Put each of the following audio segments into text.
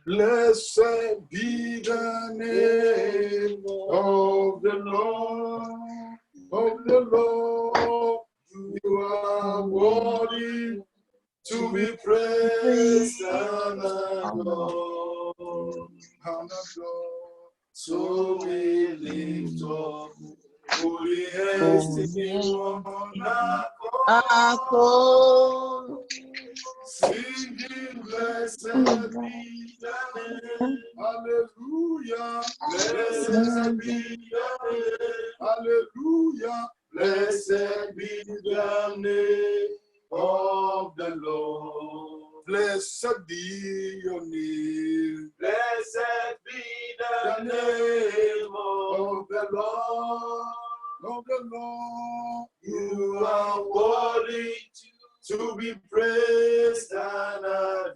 Blessed be the name of the Lord. You are worthy to be praised and adored. So we lift up holy hands in one accord, singing blessed be the name. Hallelujah. Blessed be the name. Hallelujah. Blessed be the name of the Lord. Blessed be your name. Blessed be the name of the Lord. Of the Lord. You are worthy to be praised and adored.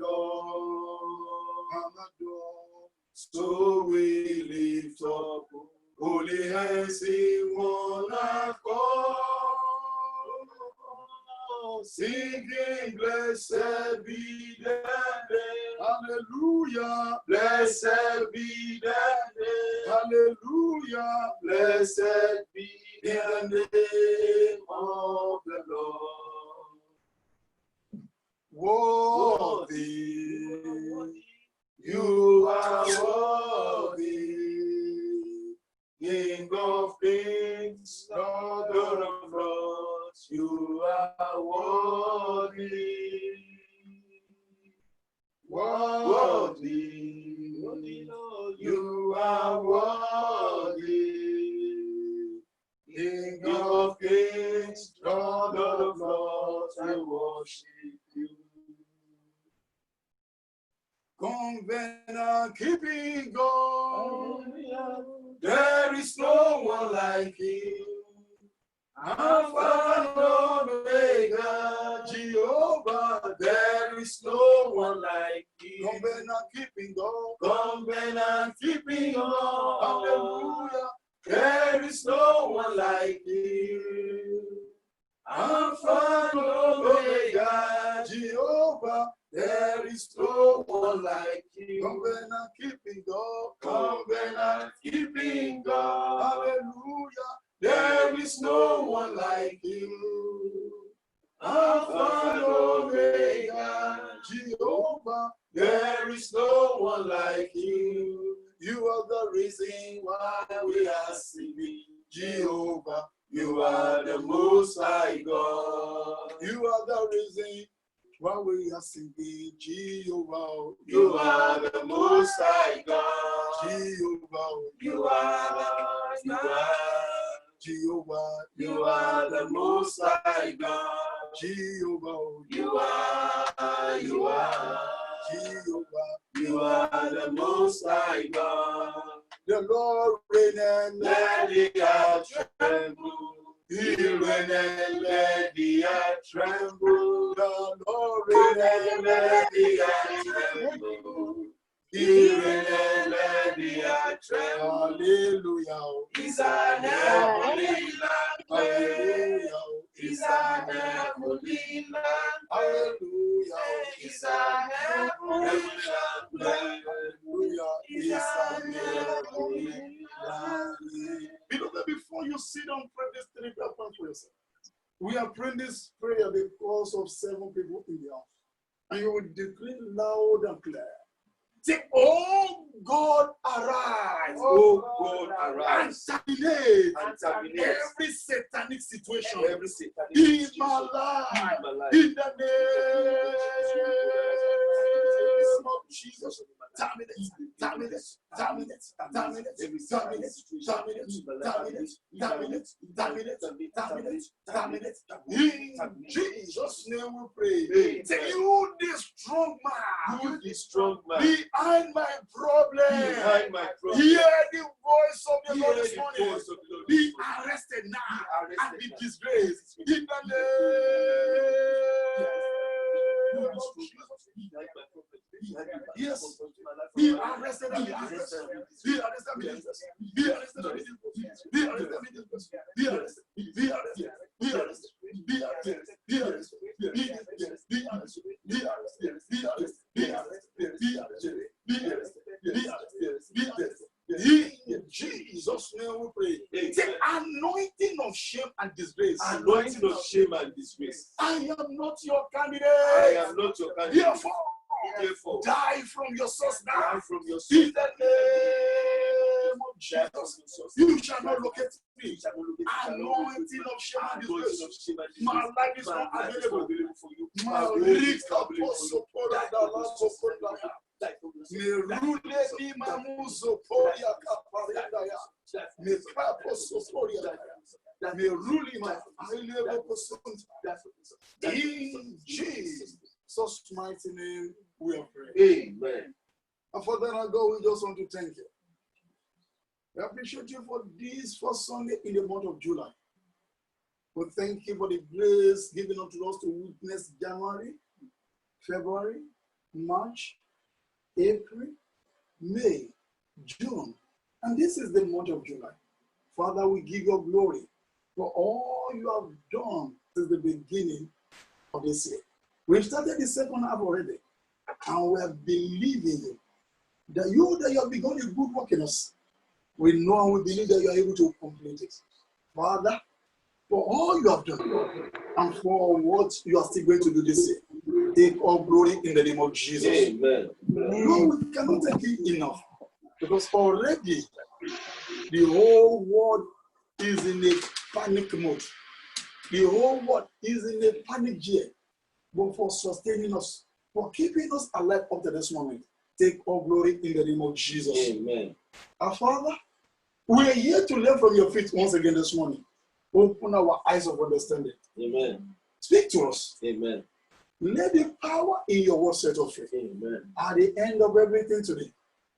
So we lift up holy hands in one accord, singing blessed be the name. Hallelujah. Blessed be the name. Hallelujah. Blessed be the name of the Lord. Worthy, you are worthy, King of kings, Lord of lords, you are worthy. Worthy, you are worthy, King of kings, Lord of lords, I worship you. Covenant keeping God, there is no one like you. Alpha and Omega, Jehovah, there is no one like you. Covenant keeping God, covenant keeping God, hallelujah, there is no one like you. Alpha and Omega, Jehovah, there is no one like you. Covenant keeping God, covenant keeping God, hallelujah, there is no one like you. Alpha and Omega, Jehovah, there is no one like you. You are the reason why we are singing, Jehovah. You are the Most High God. You are the reason why we are singing, Jehovah. You are the Most High God. Jehovah. You are Jehovah. You are the Most High God. Jehovah. You are Jehovah. You are the Most High God. The Lord reigneth, let the earth tremble. He reigneth, let the earth tremble. The Lord reigneth, let the earth tremble. He reigneth, let the earth tremble. Hallelujah. He's an heavenly land. Hallelujah. He's an heavenly land. Hallelujah. He's an heavenly land. Hallelujah. He's an heavenly land. Beloved, before you sit down, pray this 3 prayer points for yourself. We are praying this prayer because of 7 people in the house. And you will declare loud and clear. Say, oh God, arise. Oh God, arise. And terminate every satanic situation in my life. In the name of Jesus. Terminate. In Jesus' name we pray. Say, you this strong man. Behind my problem. Hear the voice of the Lord this morning. Be arrested now and be disgraced. In the name of Jesus. Yes. Be arrested and be arrested. Be arrested and be arrested. Be arrested and be arrested. Be arrested. Be arrested. Be arrested. Be arrested. Be arrested. Be arrested. Be arrested. Be arrested. Be arrested. Be arrested. Be arrested. Be arrested. Be arrested. and disgrace. Anointing of shame and disgrace. I am not your candidate. I am not your candidate. Therefore, die from your source now. Die from your In source. the name of Jesus, you shall not locate me. Anointing of shame and disgrace. My life is not available for you. My life apostle Merule imamuzo poria kaparindaya. Mekaposo poria. Meruli ma aylevo posont. In Jesus' mighty name we are praying. Amen. And for that I go, we just want to thank you. We appreciate you for this first Sunday in the month of July. We thank you for the grace given unto us to witness January, February, March, April, May, June, and this is the month of July. Father, we give you glory for all you have done since the beginning of this year. We've started the second half already, and we have believing you that you have begun a good work in us. We know and we believe that you are able to complete it. Father, for all you have done and for what you are still going to do this year, take all glory in the name of Jesus. Amen. No, we cannot take it enough because already the whole world is in a panic mode. The whole world is in a panic gear. But for sustaining us, for keeping us alive up to this moment, take all glory in the name of Jesus. Amen. Our Father, we are here to learn from your feet once again this morning. Open our eyes of understanding. Amen. Speak to us. Amen. Let the power in your word set us free. Amen. At the end of everything today,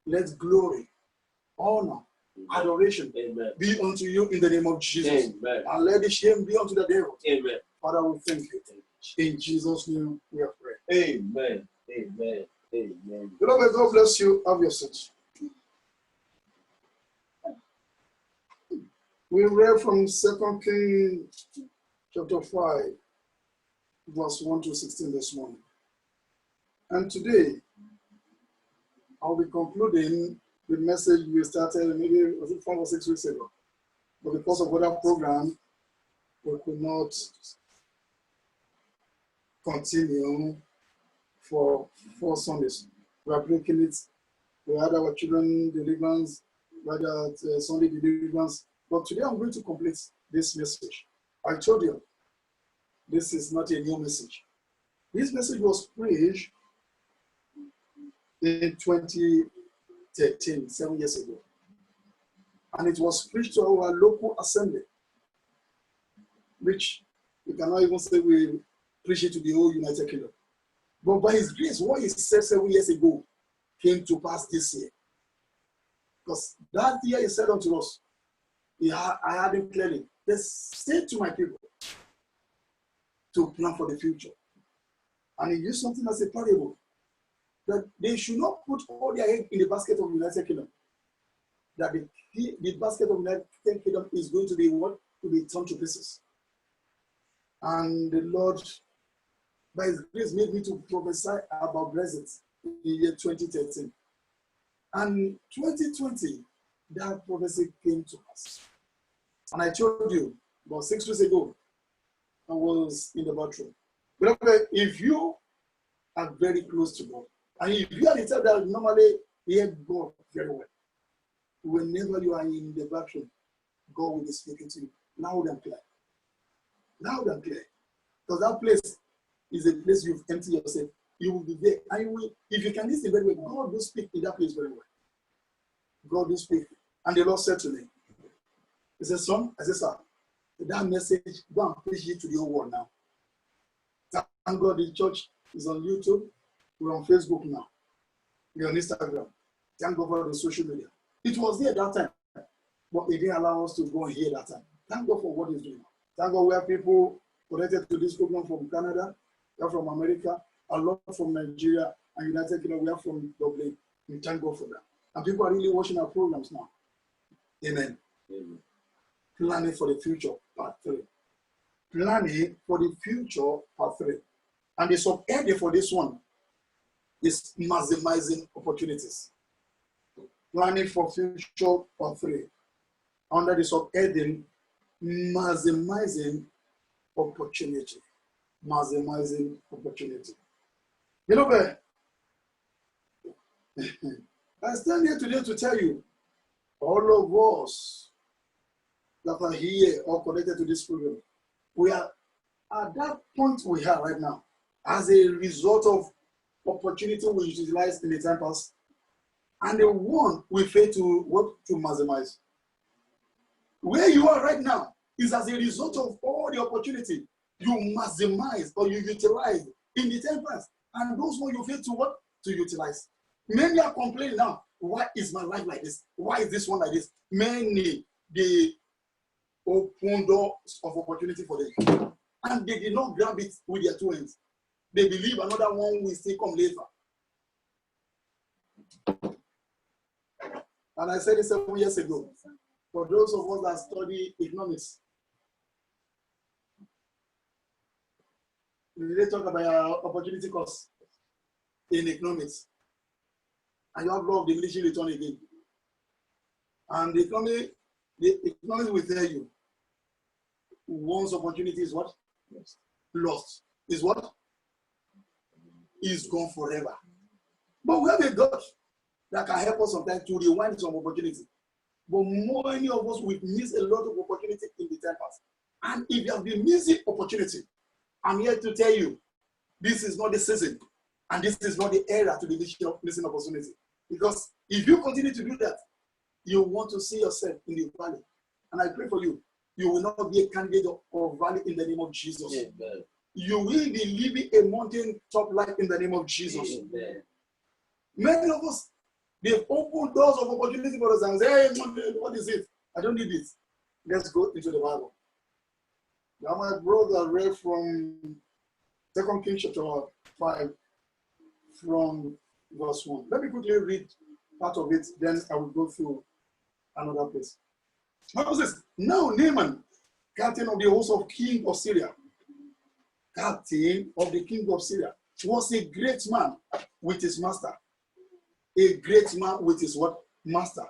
let glory, honor, adoration be unto you in the name of Jesus. Amen. And let the shame be unto the devil. Amen. Father, we thank you. In Jesus' name we are praying. Amen. Amen. Amen. Beloved, God bless you. Have your seat. We read from 2 Kings chapter 5, verse 1 to 16 this morning. And today, I'll be concluding the message we started maybe 5 or 6 weeks ago. But because of other program, we could not continue for 4 Sundays. We are breaking it. We had our children deliverance, we had Sunday deliverance. But today I'm going to complete this message. I told you, this is not a new message. This message was preached in 2013, 7 years ago. And it was preached to our local assembly, which we cannot even say we preach it to the whole United Kingdom. But by his grace, what he said 7 years ago came to pass this year. Because that year he said unto us, I had him clearly, say to my people to plan for the future. And he used something as a parable, that they should not put all their eggs in the basket of the United Kingdom. That the basket of the United Kingdom is going to be what? To be torn to pieces. And the Lord, by his grace, made me to prophesy about Brexit in the year 2013. And 2020, that prophecy came to us. And I told you, about 6 weeks ago, I was in the bathroom. But if you are very close to God, and if you are the type that normally hear God very well, whenever you are in the bathroom, God will be speaking to you loud and clear. Loud and clear. Because that place is a place you've emptied yourself. You will be there. And you will, if you can listen very well, God will speak in that place very well. God will speak. And the Lord said to me, he said, son, I said, sir, that message, go and preach it to the whole world now. Thank God the church is on YouTube. We're on Facebook now. We're on Instagram. Thank God for the social media. It was there that time, but it didn't allow us to go and hear that time. Thank God for what he's doing. Thank God we have people connected to this program from Canada, we are from America, a lot from Nigeria, and United Kingdom, we are from Dublin. We thank God for that. And people are really watching our programs now. Amen. Amen. Planning for the future, part 3. Planning for the future, part 3. And the subheading for this one is maximizing opportunities. Planning for future, part 3. Under the subheading, maximizing opportunity. Maximizing opportunity. Beloved, I stand here today to tell you, all of us that are here or connected to this program, we are at that point we are right now as a result of opportunity we utilize in the time past, and the one we fail to work to maximize. Where you are right now is as a result of all the opportunity you maximize or you utilize in the time past, and those ones you fail to what to utilize. Many are complaining now, why is my life like this? Why is this one like this? Many, they open doors of opportunity for them, and they did not grab it with their two hands. They believe another one will still come later. And I said this 7 years ago, for those of us that study economics, they talk about opportunity cost in economics, and you have law of diminishing return again. And the economics will tell you, once opportunity is what? Lost. Is what? Is gone forever. But we have a God that can help us sometimes to rewind some opportunity. But many of us will miss a lot of opportunity in the time past. And if you have been missing opportunity, I'm here to tell you, this is not the season, and this is not the era to be missing opportunity. Because if you continue to do that, you want to see yourself in the valley. And I pray for you, you will not be a candidate of valley in the name of Jesus. Amen. You will be living a mountain top life in the name of Jesus. Amen. Many of us, they've opened doors of opportunity for us and say, hey, what is it? I don't need this. Let's go into the Bible. Now my brother read from 2 Kings chapter 5 from verse 1. Let me quickly read part of it, then I will go through another place. Bible says, now Naaman, captain of the host of king of Syria, captain of the king of Syria, was a great man with his master. A great man with his what? Master.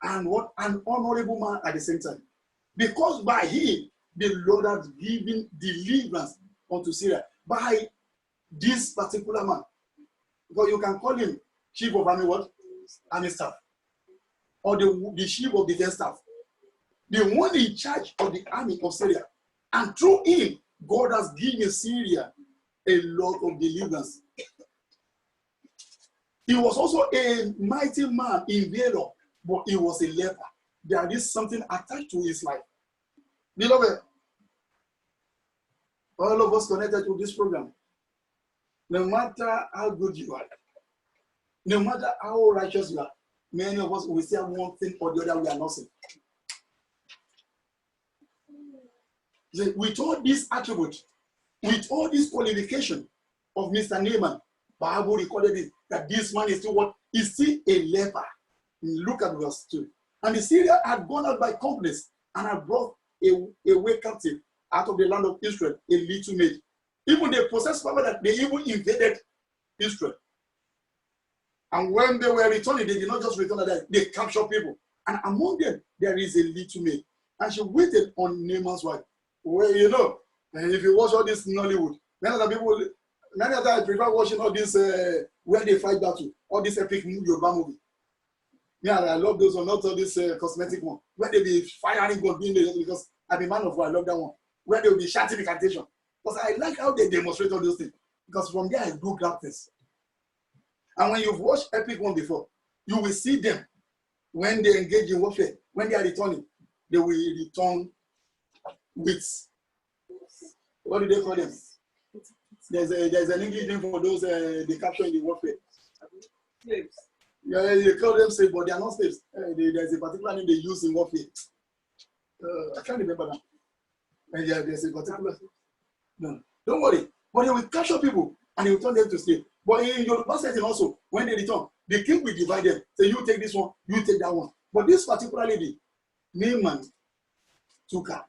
And what? An honorable man at the same time. Because by him, the Lord has given deliverance unto Syria. By this particular man. Because you can call him chief of army what? Army staff. Or the chief of defense staff. The one in charge of the army of Syria. And through him, God has given Syria a lot of deliverance. He was also a mighty man in valor, but he was a leper. There is something attached to his life. Beloved, all of us connected to this program, no matter how good you are, no matter how righteous you are, many of us will say one thing or the other we are not saying. With all this attribute, with all this qualification of Mr. Naaman, Bible recorded it that this man is still what? Is still a leper. Look at verse 2. And the Syrians had gone out by companies and had brought away captive out of the land of Israel a little maid. Even they possessed power that they even invaded Israel. And when they were returning, they did not just return like that, they captured people. And among them, there is a little maid. And she waited on Naaman's wife. Well, you know, if you watch all this Nollywood, many other people, many other I prefer watching all this where they fight battle, all this epic Yoruba movie. Yeah, I love those one, not all this cosmetic one, where they be firing gun because I'm a man of war, I love that one. Where they will be shouting incantation. Because I like how they demonstrate all those things. Because from there I do grab things. And when you've watched epic one before, you will see them when they engage in warfare, when they are returning, they will return with, what do they call them? There's an English name for those they capture in the warfare. Slaves. Yeah, they call them slaves, but they are not slaves. There's a particular name they use in warfare. I can't remember now. And yeah, there's a particular. No, don't worry. But they will capture people and they will turn them to slaves. But in your setting also, when they return, the king will divide them. Say, you take this one, you take that one. But this particular lady, Naaman, took her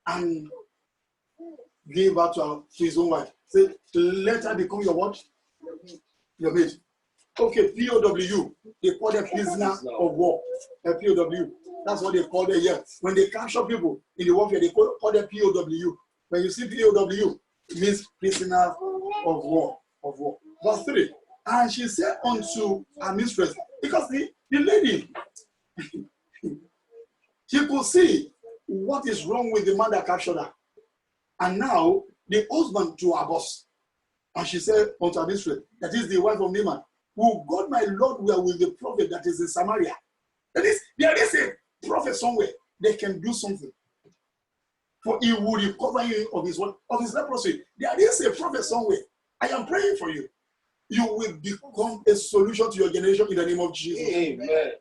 and gave her to his own wife. Say, let her become your what? Your maid. Okay, POW. They call them prisoner of war. POW. That's what they call them here. When they capture people in the warfare, they call them POW. When you see POW, it means prisoner of war. Verse 3. And she said unto her mistress, because the lady, she could see what is wrong with the man that captured her. And now the husband to her boss. And she said unto her mistress, that is the wife of Naaman, who God my Lord were with the prophet that is in Samaria. That is, there is a prophet somewhere that can do something. For he will recover him of his leprosy. There is a prophet somewhere. I am praying for you. You will become a solution to your generation in the name of Jesus. Amen.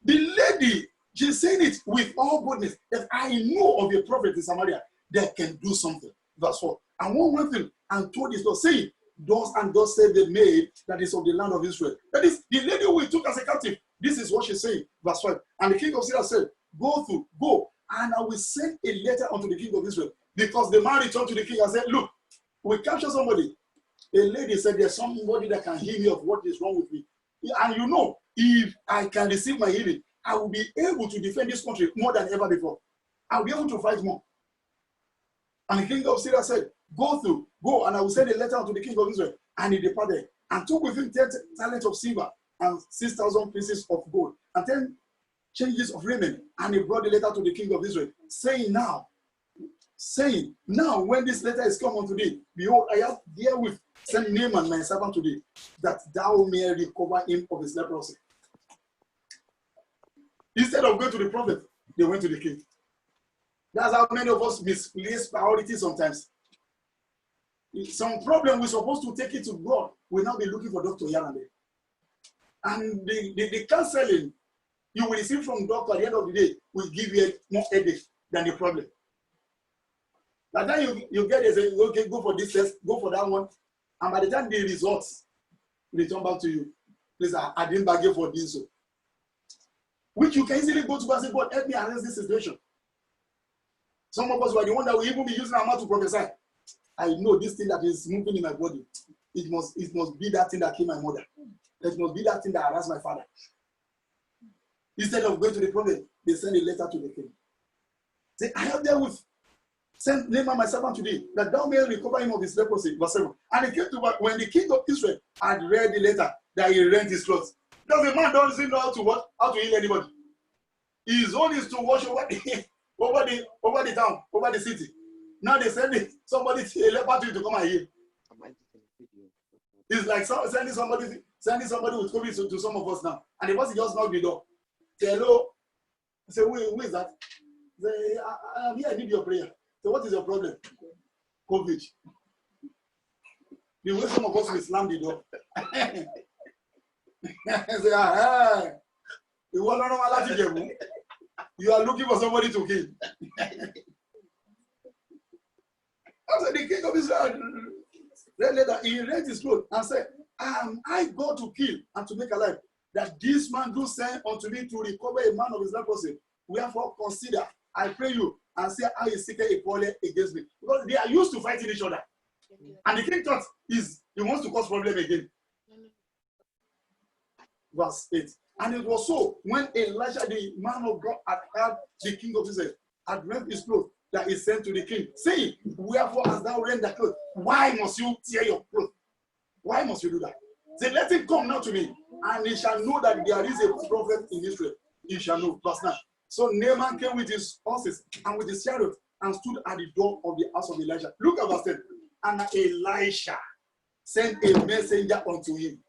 The lady, she's saying it with all boldness that I know of a prophet in Samaria that can do something. Verse 4. And one went in and told his Lord, saying, thus and thus said the maid that is of the land of Israel. That is, the lady who we took as a captive. This is what she's saying. Verse 5. And the king of Syria said, go, and I will send a letter unto the king of Israel. Because the man returned to the king and said, look, we capture somebody. A lady said, there's somebody that can heal me of what is wrong with me. And you know, if I can receive my healing, I will be able to defend this country more than ever before. I'll be able to fight more. And the king of Syria said, go, and I will send a letter unto the king of Israel. And he departed, and took with him 10 talents of silver, and 6,000 pieces of gold, and 10 changes of raiment. And he brought the letter to the king of Israel, saying, now, when this letter is come unto thee, behold, I have therewith sent Naaman my servant to thee, that thou may recover him of his leprosy. Instead of going to the prophet, they went to the king. That's how many of us misplace priorities sometimes. Some problem we're supposed to take it to God, we'll now be looking for Dr. Yarande. And the counseling you will receive from doctor at the end of the day will give you more headache than the problem. By the time you get there, say, okay, go for this test, go for that one. And by the time the results return back to you, please, I didn't bargain for this. So. Which you can easily go to God and say, God, help me arrest this situation. Some of us were the one that will even be using our mouth to prophesy. I know this thing that is moving in my body. It must be that thing that killed my mother. It must be that thing that harassed my father. Instead of going to the prophet, they send a letter to the king. Say, I have therewith sent Naaman my servant today, that thou mayest recover him of his leprosy. Verse 7. And it came to pass when the king of Israel had read the letter, that he rent his clothes. Because the man doesn't know how to heal anybody. His own is to wash over the town, over the city. Now they send somebody, a leper to come and heal. It's like sending somebody with COVID to some of us now. And the person just knocked the door. Say, hello. I say, who is that? Say, I'm here, I need your prayer. So what is your problem? COVID. The way some of us will slam the door. Say, you are looking for somebody to kill. After the king of Israel read later, he read his clothes and said, I go to kill and to make alive, that this man do send unto me to recover a man of his leprosy. Wherefore consider, I pray you, and say how he seeketh a quarrel against me. Because they are used to fighting each other. And the king thought he wants to cause problem again. Verse 8. And it was so, when Elijah, the man of God, had heard the king of Israel, had rent his clothes, that he sent to the king, saying, wherefore hast thou rent thy clothes? Why must you tear your clothes? Why must you do that? Say, let him come now to me, and he shall know that there is a prophet in Israel. He shall know. Verse 9. So Naaman came with his horses and with his chariot and stood at the door of the house of Elijah. Look at verse 10. And Elisha sent a messenger unto him.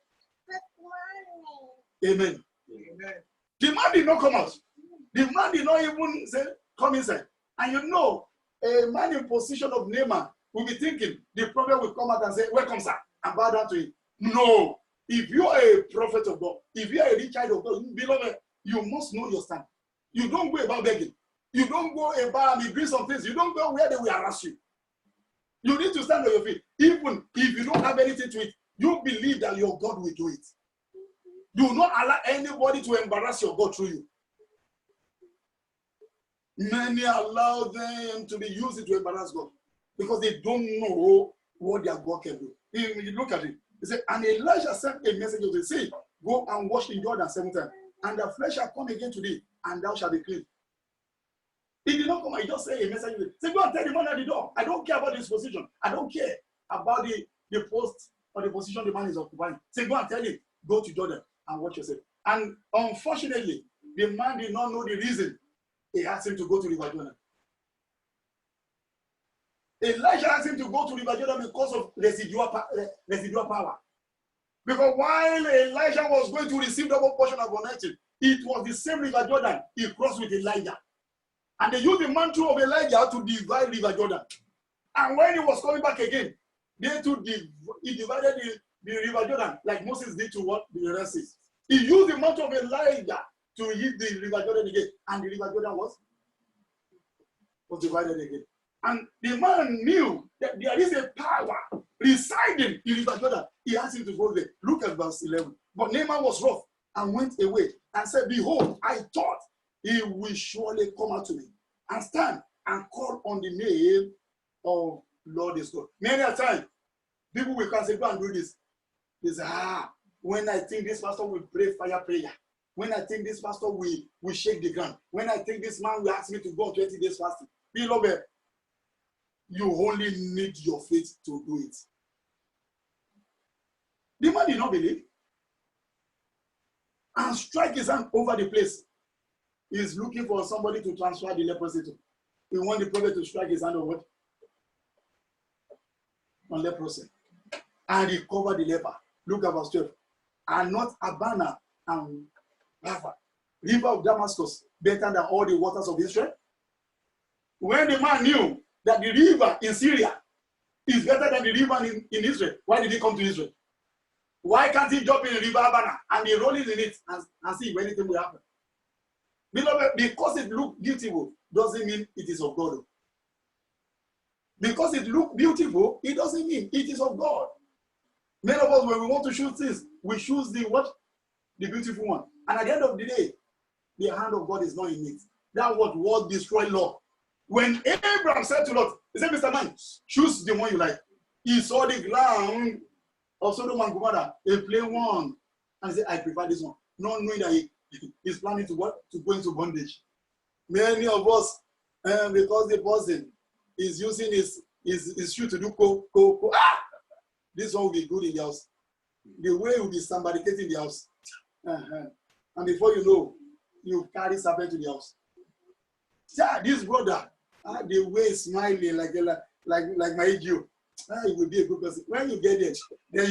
Amen. Amen. The man did not come out. The man did not even say, come inside. And you know, a man in position of Naaman will be thinking, the prophet will come out and say, welcome, sir, and bow down to him. No. If you are a prophet of God, if you are a rich child of God, beloved, you must know your stand. You don't go about begging. You don't go about doing some things. You don't go where they will harass you. You need to stand on your feet. Even if you don't have anything to it, you believe that your God will do it. Do not allow anybody to embarrass your God through you. Many allow them to be used to embarrass God because they don't know what their God can do. You look at it. He said, and Elijah sent a message to say, go and wash in Jordan 7 times, and the flesh shall come again to thee, and thou shalt be clean. He did not come, he just say a message. Say, go and tell the man at the door. I don't care about his position. I don't care about the post or the position the man is occupying. Say, go and tell him, go to Jordan and watch yourself. And unfortunately, the man did not know the reason he asked him to go to River Jordan. Elijah asked him to go to River Jordan because of residual power. Because while Elijah was going to receive double portion of anointing, it was the same River Jordan he crossed with Elijah. And they used the mantle of Elijah to divide River Jordan. And when he was coming back again, he divided the River Jordan like Moses did to what the Red Sea. He used the mantle of Elijah to hit the River Jordan again. And the River Jordan was divided again. And the man knew that there is a power residing in River Jordan. He asked him to go there. Look at verse 11. But Naaman was wroth and went away and said, behold, I thought he will surely come out to me and stand and call on the name of Lord his God. Many a time, people will come and say, go and do this. They say, when I think this pastor will pray fire prayer, when I think this pastor will shake the ground, when I think this man will ask me to go on 20 days fasting. Beloved, you only need your faith to do it. The man did not believe and strike his hand over the place. He's looking for somebody to transfer the leprosy to. We want the prophet to strike his hand on what? On leprosy. And he covered the leper. Look at verse 12. And not Abana and Rapha, river of Damascus, better than all the waters of Israel? When the man knew that the river in Syria is better than the river in Israel, why did he come to Israel? Why can't he jump in the river Abana and be rolling in it and see if anything will happen? Beloved, because it looks beautiful doesn't mean it is of God. Because it looks beautiful, it doesn't mean it is of God. Many of us, when we want to choose things, we choose the what? The beautiful one. And at the end of the day, the hand of God is not in it. That was destroy Lot. When Abraham said to Lot, he said, Mr. Man, choose the one you like. He saw the ground of Sodom and Gomorrah, a plain one. And he said, I prefer this one. Not knowing that he's planning to what? To go into bondage. Many of us, because the person is using his shoe to do this one will be good in the house. The way will be somebody in the house. And before you know, you carry serpent to the house. Yeah, this brother, the way smiling like my ego, he will be a good person. When you get it, then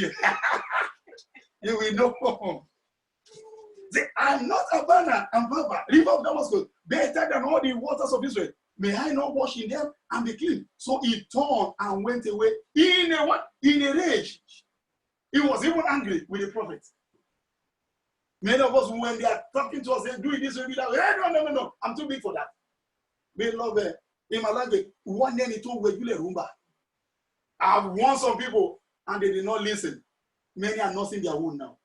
you will know. They are not Abana and Baba, river of Damascus, better than all the waters of Israel. May I not wash in them and be clean? So he turned and went away in a what? In a rage. He was even angry with the prophet. Many of us, when they are talking to us, they do it this way, that. No. I'm too big for that. Beloved, in my language, one day it will rumba. I've warned some people and they did not listen. Many are nursing their wound now.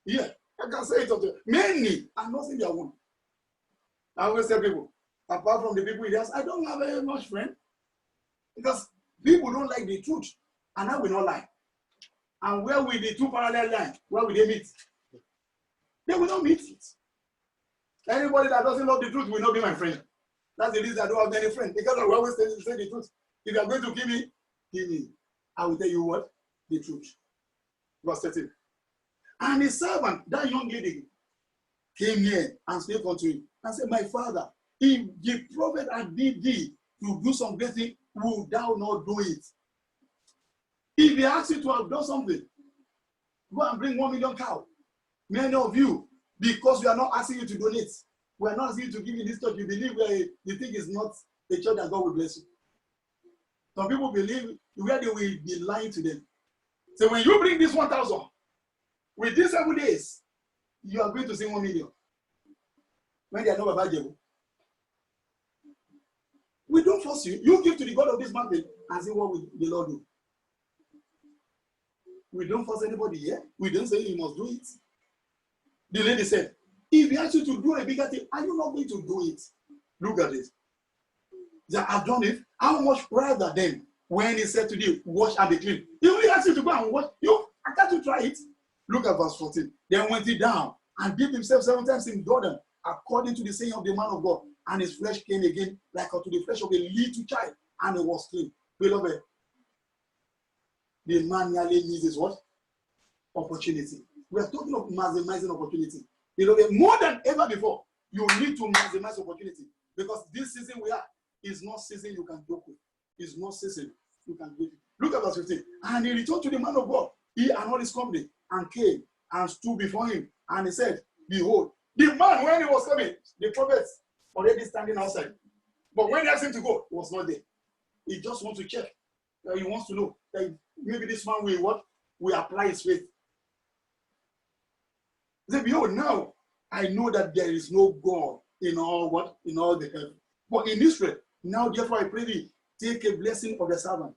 Yeah, I can say it. Many are nursing their wound. I always tell people, apart from the people in the house, I don't have very much friend. Because people don't like the truth. And I will not lie. And where will the two parallel lines? Where will they meet? They will not meet it. Anybody that doesn't love the truth will not be my friend. That's the reason I don't have any friends. Because I will always say the truth. If you are going to kill me, kill me. I will tell you what? The truth. Verse 13. And his servant, that young lady, came near and spoke unto him and said, my father, if the prophet had bid thee to do some great thing, would thou not do it? If he asks you to have done something, go and bring 1 million cow. Many of you, because we are not asking you to donate, we are not asking you to give in this church, you believe you think it's not a church that God will bless you. Some people believe where they will be lying to them. So when you bring this 1,000, with these 7 days, you are going to see 1 million. When they are not about you. We don't force you. You give to the God of this mountain and see what will the Lord do. We don't force anybody here. We don't say you must do it. The lady said, if he asks you to do a bigger thing, are you not going to do it? Look at it. That I've done it. How much rather then when he said to you, wash and be clean? He only asked you to go and wash. Can't you try it? Look at verse 14. Then went he down and dipped himself 7 times in Jordan, according to the saying of the man of God. And his flesh came again like unto the flesh of a little child, and it was clean. Beloved, the man nearly misses what? Opportunity. We are talking of maximizing opportunity. Beloved, more than ever before, you need to maximize opportunity. Because this season we are is not season you can joke with. It's not season you can do it. Look at verse 15. And he returned to the man of God, he and all his company, and came and stood before him. And he said, behold, the man, when he was coming, the prophets already standing outside. But when he asked him to go, he was not there. He just wants to check. He wants to know that maybe this man will what? Will apply his faith. He said, behold, now I know that there is no God in all what? In all the earth. But in Israel, now therefore I pray thee, take a blessing of the servant.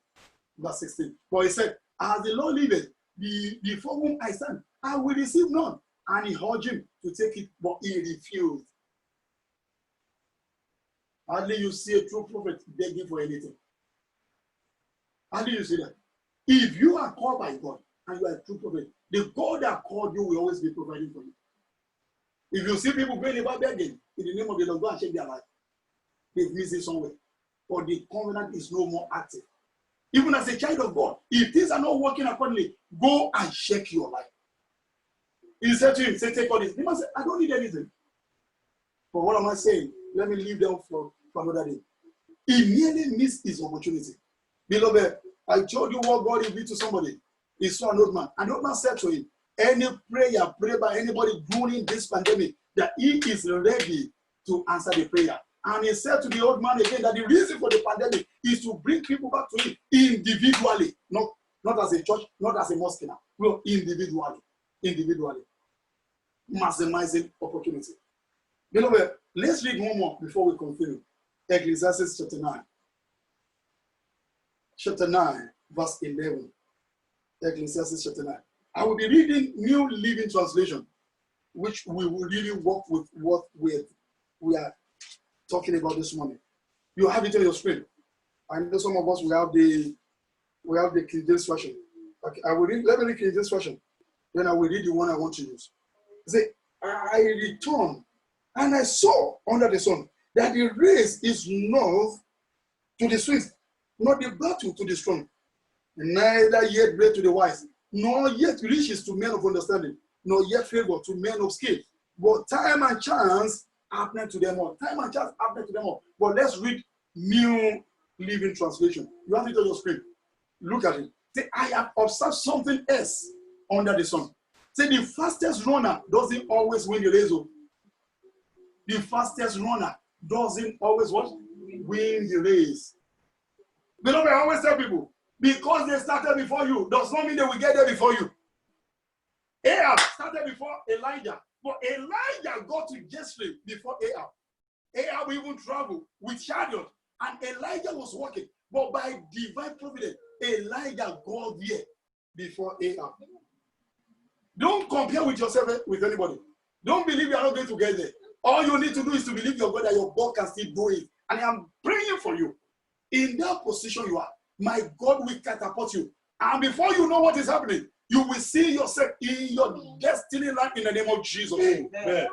Verse 16. But he said, as the Lord liveth, before whom I stand, I will receive none. And he urged him to take it, but he refused. Hardly you see a true prophet begging for anything. Hardly you see that. If you are called by God and you are a true prophet, the God that called you will always be providing for you. If you see people going about begging in the name of the Lord, go and check their life. They've missed it somewhere. Or the covenant is no more active. Even as a child of God, if things are not working accordingly, go and check your life. He said to him, say, take all this. The man said, I don't need anything. But what am I saying? Let me leave them for another day. He nearly missed his opportunity. Beloved, I told you what God revealed to somebody. He saw an old man. And the old man said to him, any prayer prayed by anybody during this pandemic, that he is ready to answer the prayer. And he said to the old man again that the reason for the pandemic is to bring people back to him individually, not as a church, not as a mosque now. Well, individually. Maximizing opportunity. Beloved, let's read one more before we continue. Ecclesiastes chapter 9. Chapter 9, verse 11. Ecclesiastes chapter 9. I will be reading New Living Translation, which we will really work with what we are talking about this morning. You have it on your screen. I know some of us we have the King James version. Okay, let me read King James version. Then I will read the one I want to use. Say, I returned and I saw under the sun that the race is not to the swift, not the battle to the strong, neither yet bread to the wise, nor yet riches to men of understanding, nor yet favor to men of skill. But time and chance happen to them all. Time and chance happen to them all. But let's read New Living Translation. You have it on your screen. Look at it. Say, I have observed something else under the sun. Say, the fastest runner doesn't always win the race. The fastest runner doesn't always what? Win the race. Beloved, I always tell people, because they started before you, does not mean they will get there before you. Ahab started before Elijah, but Elijah got to Jezreel before Ahab. Ahab even traveled with chariot, and Elijah was walking. But by divine providence, Elijah got there before Ahab. Don't compare with yourself with anybody. Don't believe you are not going to get there. All you need to do is to believe your God that your God can still do it. And I am praying for you. In that position you are, my God will catapult you. And before you know what is happening, you will see yourself in your destiny line in the name of Jesus. Amen.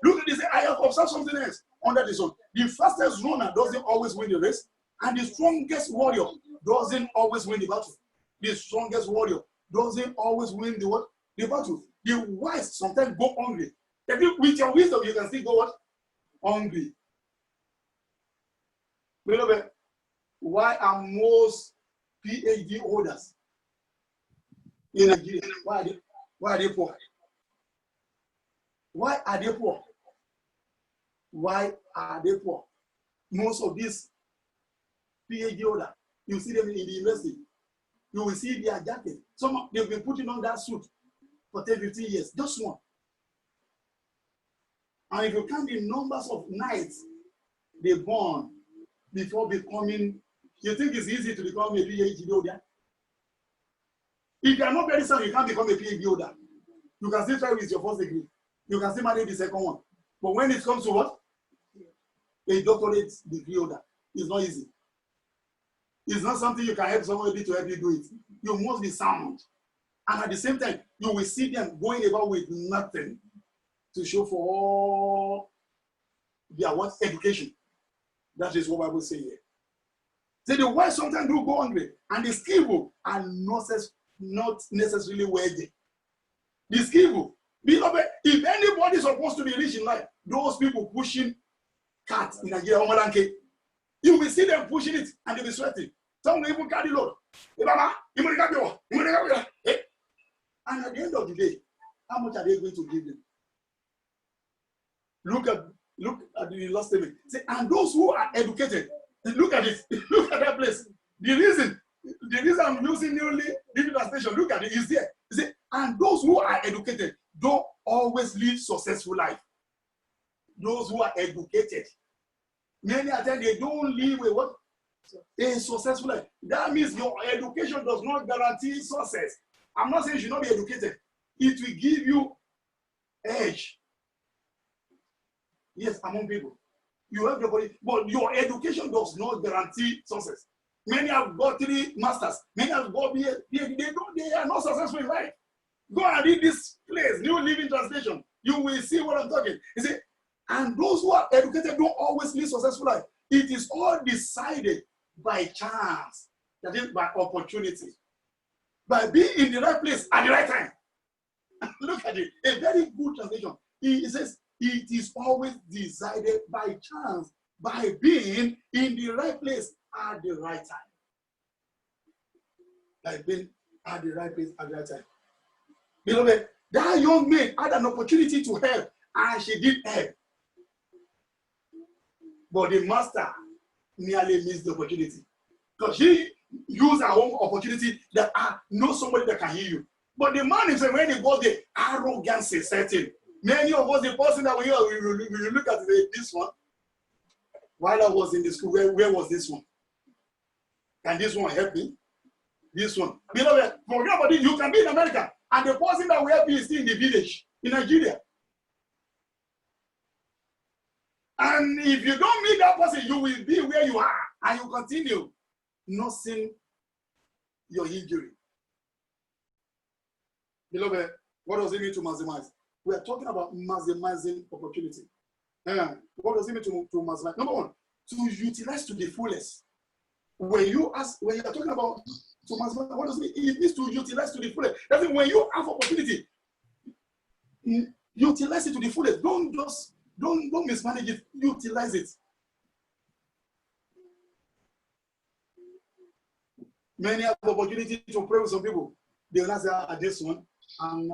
Look at this. I have observed something else under the sun. The fastest runner doesn't always win the race, and the strongest warrior doesn't always win the battle. The strongest warrior doesn't always win the what? The battle. The wise sometimes go hungry. If you, with your wisdom, you can still go what? Hungry. Beloved, why are most PhD holders in Nigeria? Why are they poor? Why are they poor? Why are they poor? Most of these PhD holders, you see them in the university. You will see their jacket. Some they've been putting on that suit for 10, 15 years. Just one. And if you count the numbers of nights they born before becoming, you think it's easy to become a PhD holder? If you are not very sound, you can't become a PhD holder. You can still try with your first degree. You can still manage the second one. But when it comes to what? A doctorate degree holder, it's not easy. It's not something you can help somebody to help you do it. You must be sound. And at the same time, you will see them going about with nothing. to show for all their what education. That is what Bible say here. So the wise sometimes do go hungry, and the skillful are not necessarily worthy. The skillful, beloved, if anybody is supposed to be rich in life, those people pushing cats in Nigeria, you will see them pushing it and they'll be sweating. Some will even carry load. And at the end of the day, how much are they going to give them? Look at the last statement. Say, and those who are educated, look at it. Look at that place. The reason I'm using newly living translation, look at it, is there. Say, and those who are educated don't always live successful life. Those who are educated, many of them, they don't live a successful life. That means your education does not guarantee success. I'm not saying you should not be educated. It will give you edge. Yes, among people. You have the body, but your education does not guarantee success. Many have got 3 masters. Many have got PhD. They are not successful in life. Go and read this place, New Living Translation. You will see what I'm talking. You see, and those who are educated don't always live successful life. It is all decided by chance. That is by opportunity. By being in the right place at the right time. Look at it. A very good translation. It says, it is always decided by chance, by being in the right place at the right time. By being at the right place at the right time. Beloved, that young man had an opportunity to help, and she did help. But the master nearly missed the opportunity. Because she used her own opportunity that know somebody that can hear you. But the man himself, when he got the arrogance is setting. Many of us, the person that we look at this one. While I was in the school, where was this one? Can this one help me? This one. Beloved, forget about it. You can be in America, and the person that will help you is still in the village in Nigeria. And if you don't meet that person, you will be where you are, and you continue nursing your injury. Beloved, what does it mean to maximize? We are talking about maximizing opportunity. What does it mean to maximize? Number one, to utilize to the fullest. When you are talking about to maximize, what does it mean? It means to utilize to the fullest. That means when you have opportunity, utilize it to the fullest. Don't mismanage it. Utilize it. Many have opportunity to pray with some people. They will not say, this one. And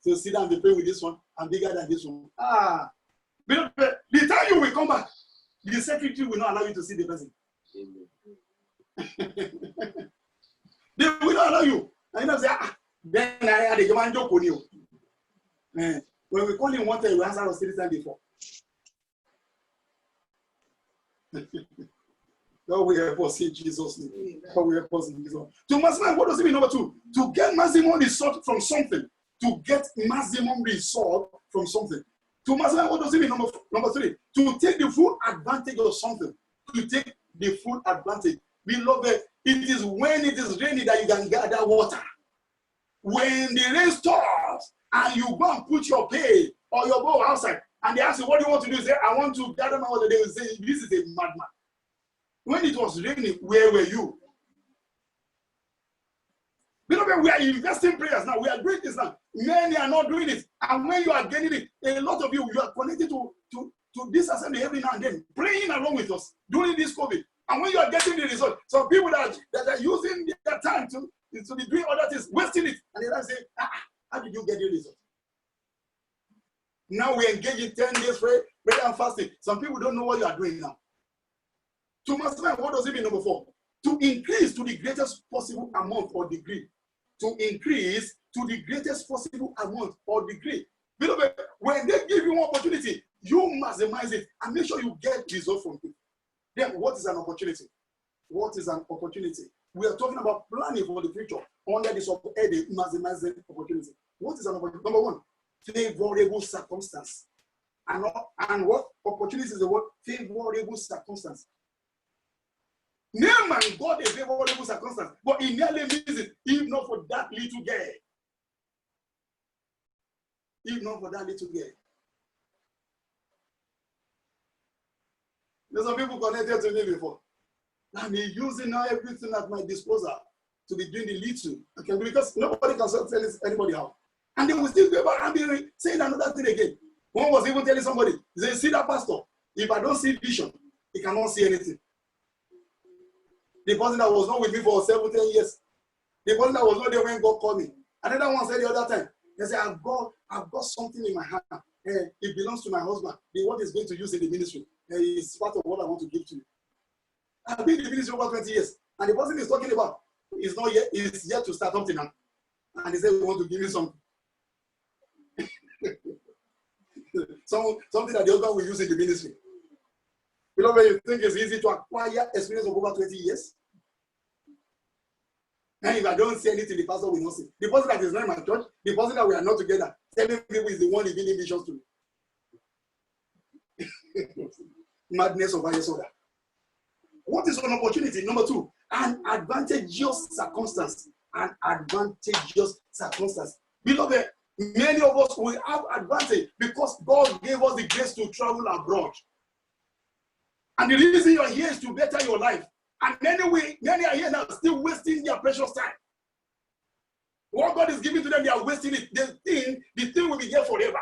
to sit down and pray with this one, I'm bigger than this one. But the time you will come back, the secretary will not allow you to see the person. They will not allow you. And you know, say, then I had a man joke on you. When we call him one time, we answer us 3 times before. God will help us in Jesus' name. God will help us in Jesus' name. To maximize, what does it mean? Number 2, to get maximum result from something. To get maximum result from something. To maximize, what does it mean? Number 3, to take the full advantage of something. To take the full advantage. Beloved, it is when it is raining that you can gather water. When the rain stops and you go and put your pail or your bowl outside, and they ask you, what do you want to do? You say, I want to gather my water. They will say, this is a madman. When it was raining, where were you? Beloved, we are investing prayers now. We are doing this now. Many are not doing it. And when you are getting it, a lot of you are connected to this assembly every now and then, praying along with us during this COVID. And when you are getting the result, some people that are using their time to be doing other things, wasting it. And they say, how did you get the result? Now we engage in 10 days prayer and fasting. Some people don't know what you are doing now. To maximize, what does it mean? Number 4, to increase to the greatest possible amount or degree. To increase to the greatest possible amount or degree. Beloved, when they give you one opportunity, you maximize it and make sure you get results from it. Then, what is an opportunity? What is an opportunity? We are talking about planning for the future under this heading, maximizing opportunity. What is an opportunity? Number 1, favorable circumstance. And what opportunity is the word? Favorable circumstance. Naaman got a favorable circumstance, but he nearly missed it, if not for that little girl. If not for that little girl. There's some people connected to me before. I'm using now everything at my disposal to be doing the little. Okay, because nobody can tell anybody how. And they will still go back and be saying another thing again. One was even telling somebody, they see that pastor, if I don't see vision, he cannot see anything. The person that was not with me for 17 years, the person that was not there when God called me. Another one said the other time, they said, I've got something in my hand. It belongs to my husband. The word is going to use in the ministry. It's part of what I want to give to you. I've been in the ministry over 20 years. And the person he's talking about is not yet, is yet to start something now. And he said, we want to give you something. Something that the husband will use in the ministry. Beloved, you think it's easy to acquire experience of over 20 years? And if I don't see anything, the pastor will not see. The person that is not in my church, the person that we are not together, telling people is the one giving visions to me. Madness of Ayasoda. What is an opportunity? Number two, an advantageous circumstance. An advantageous circumstance. Beloved, many of us will have advantage because God gave us the grace to travel abroad. And the reason you are here is to better your life. And anyway, many are here now still wasting their precious time. What God is giving to them, they are wasting it. The thing will be here forever.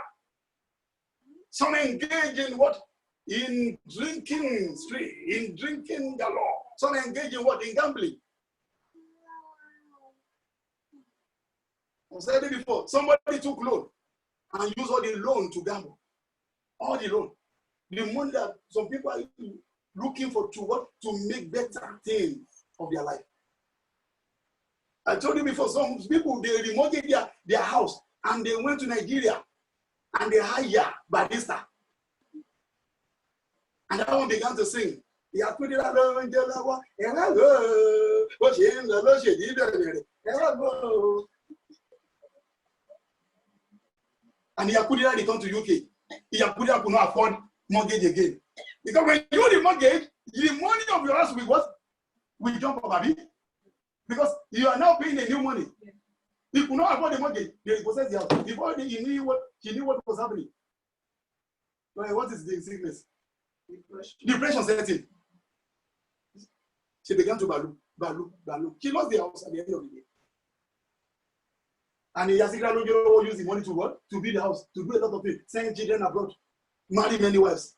Some engage in what? In drinking the law. Some engage in what? In gambling. I said it before. Somebody took loan and used all the loan to gamble. All the loan. The money that some people are looking for to what? To make better things of their life. I told you before, some people, they remortgaged their house and they went to Nigeria and they hired Barista. And that one began to sing. And Yakudia returned to UK. Yakudia could not afford mortgage again. Because when you the mortgage, the money of your house will what? Will jump up a bit. Because you are now paying the new money. He could not afford the mortgage. They possessed the house. Before he knew what was happening. So what is the sickness? Depression set in. She began to balu. She lost the house at the end of the day. And Yasikra used the money to what? To build the house, to do a lot of things, send children abroad, marry many wives.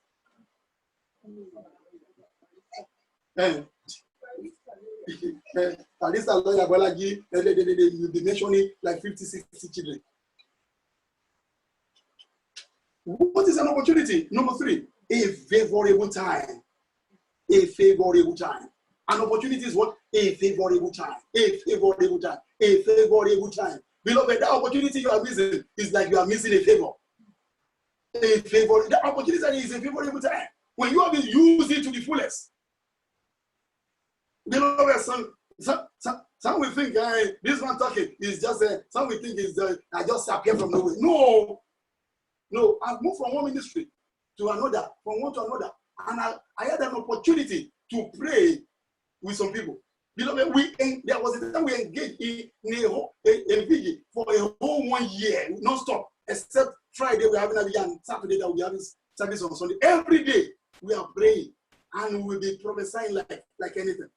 At least you'll be mentioning like 50, 60 children. What is an opportunity? Number three, a favorable time. A favorable time. An opportunity is what? A favorable time. A favorable time. A favorable time. Beloved, that opportunity you are missing is like you are missing a favor. A favor. The opportunity is a favorable time. When you have been used it to the fullest. Beloved, some will think this one talking is just some will think is I just appear from nowhere. No, I've moved from one ministry to another, from one to another, and I had an opportunity to pray with some people. Beloved, there was a time we engaged in a vigil for a whole 1 year, non-stop, except Friday we're having a vigil and Saturday that we'll be having service on Sunday. Every day we are praying and we'll be prophesying like anything.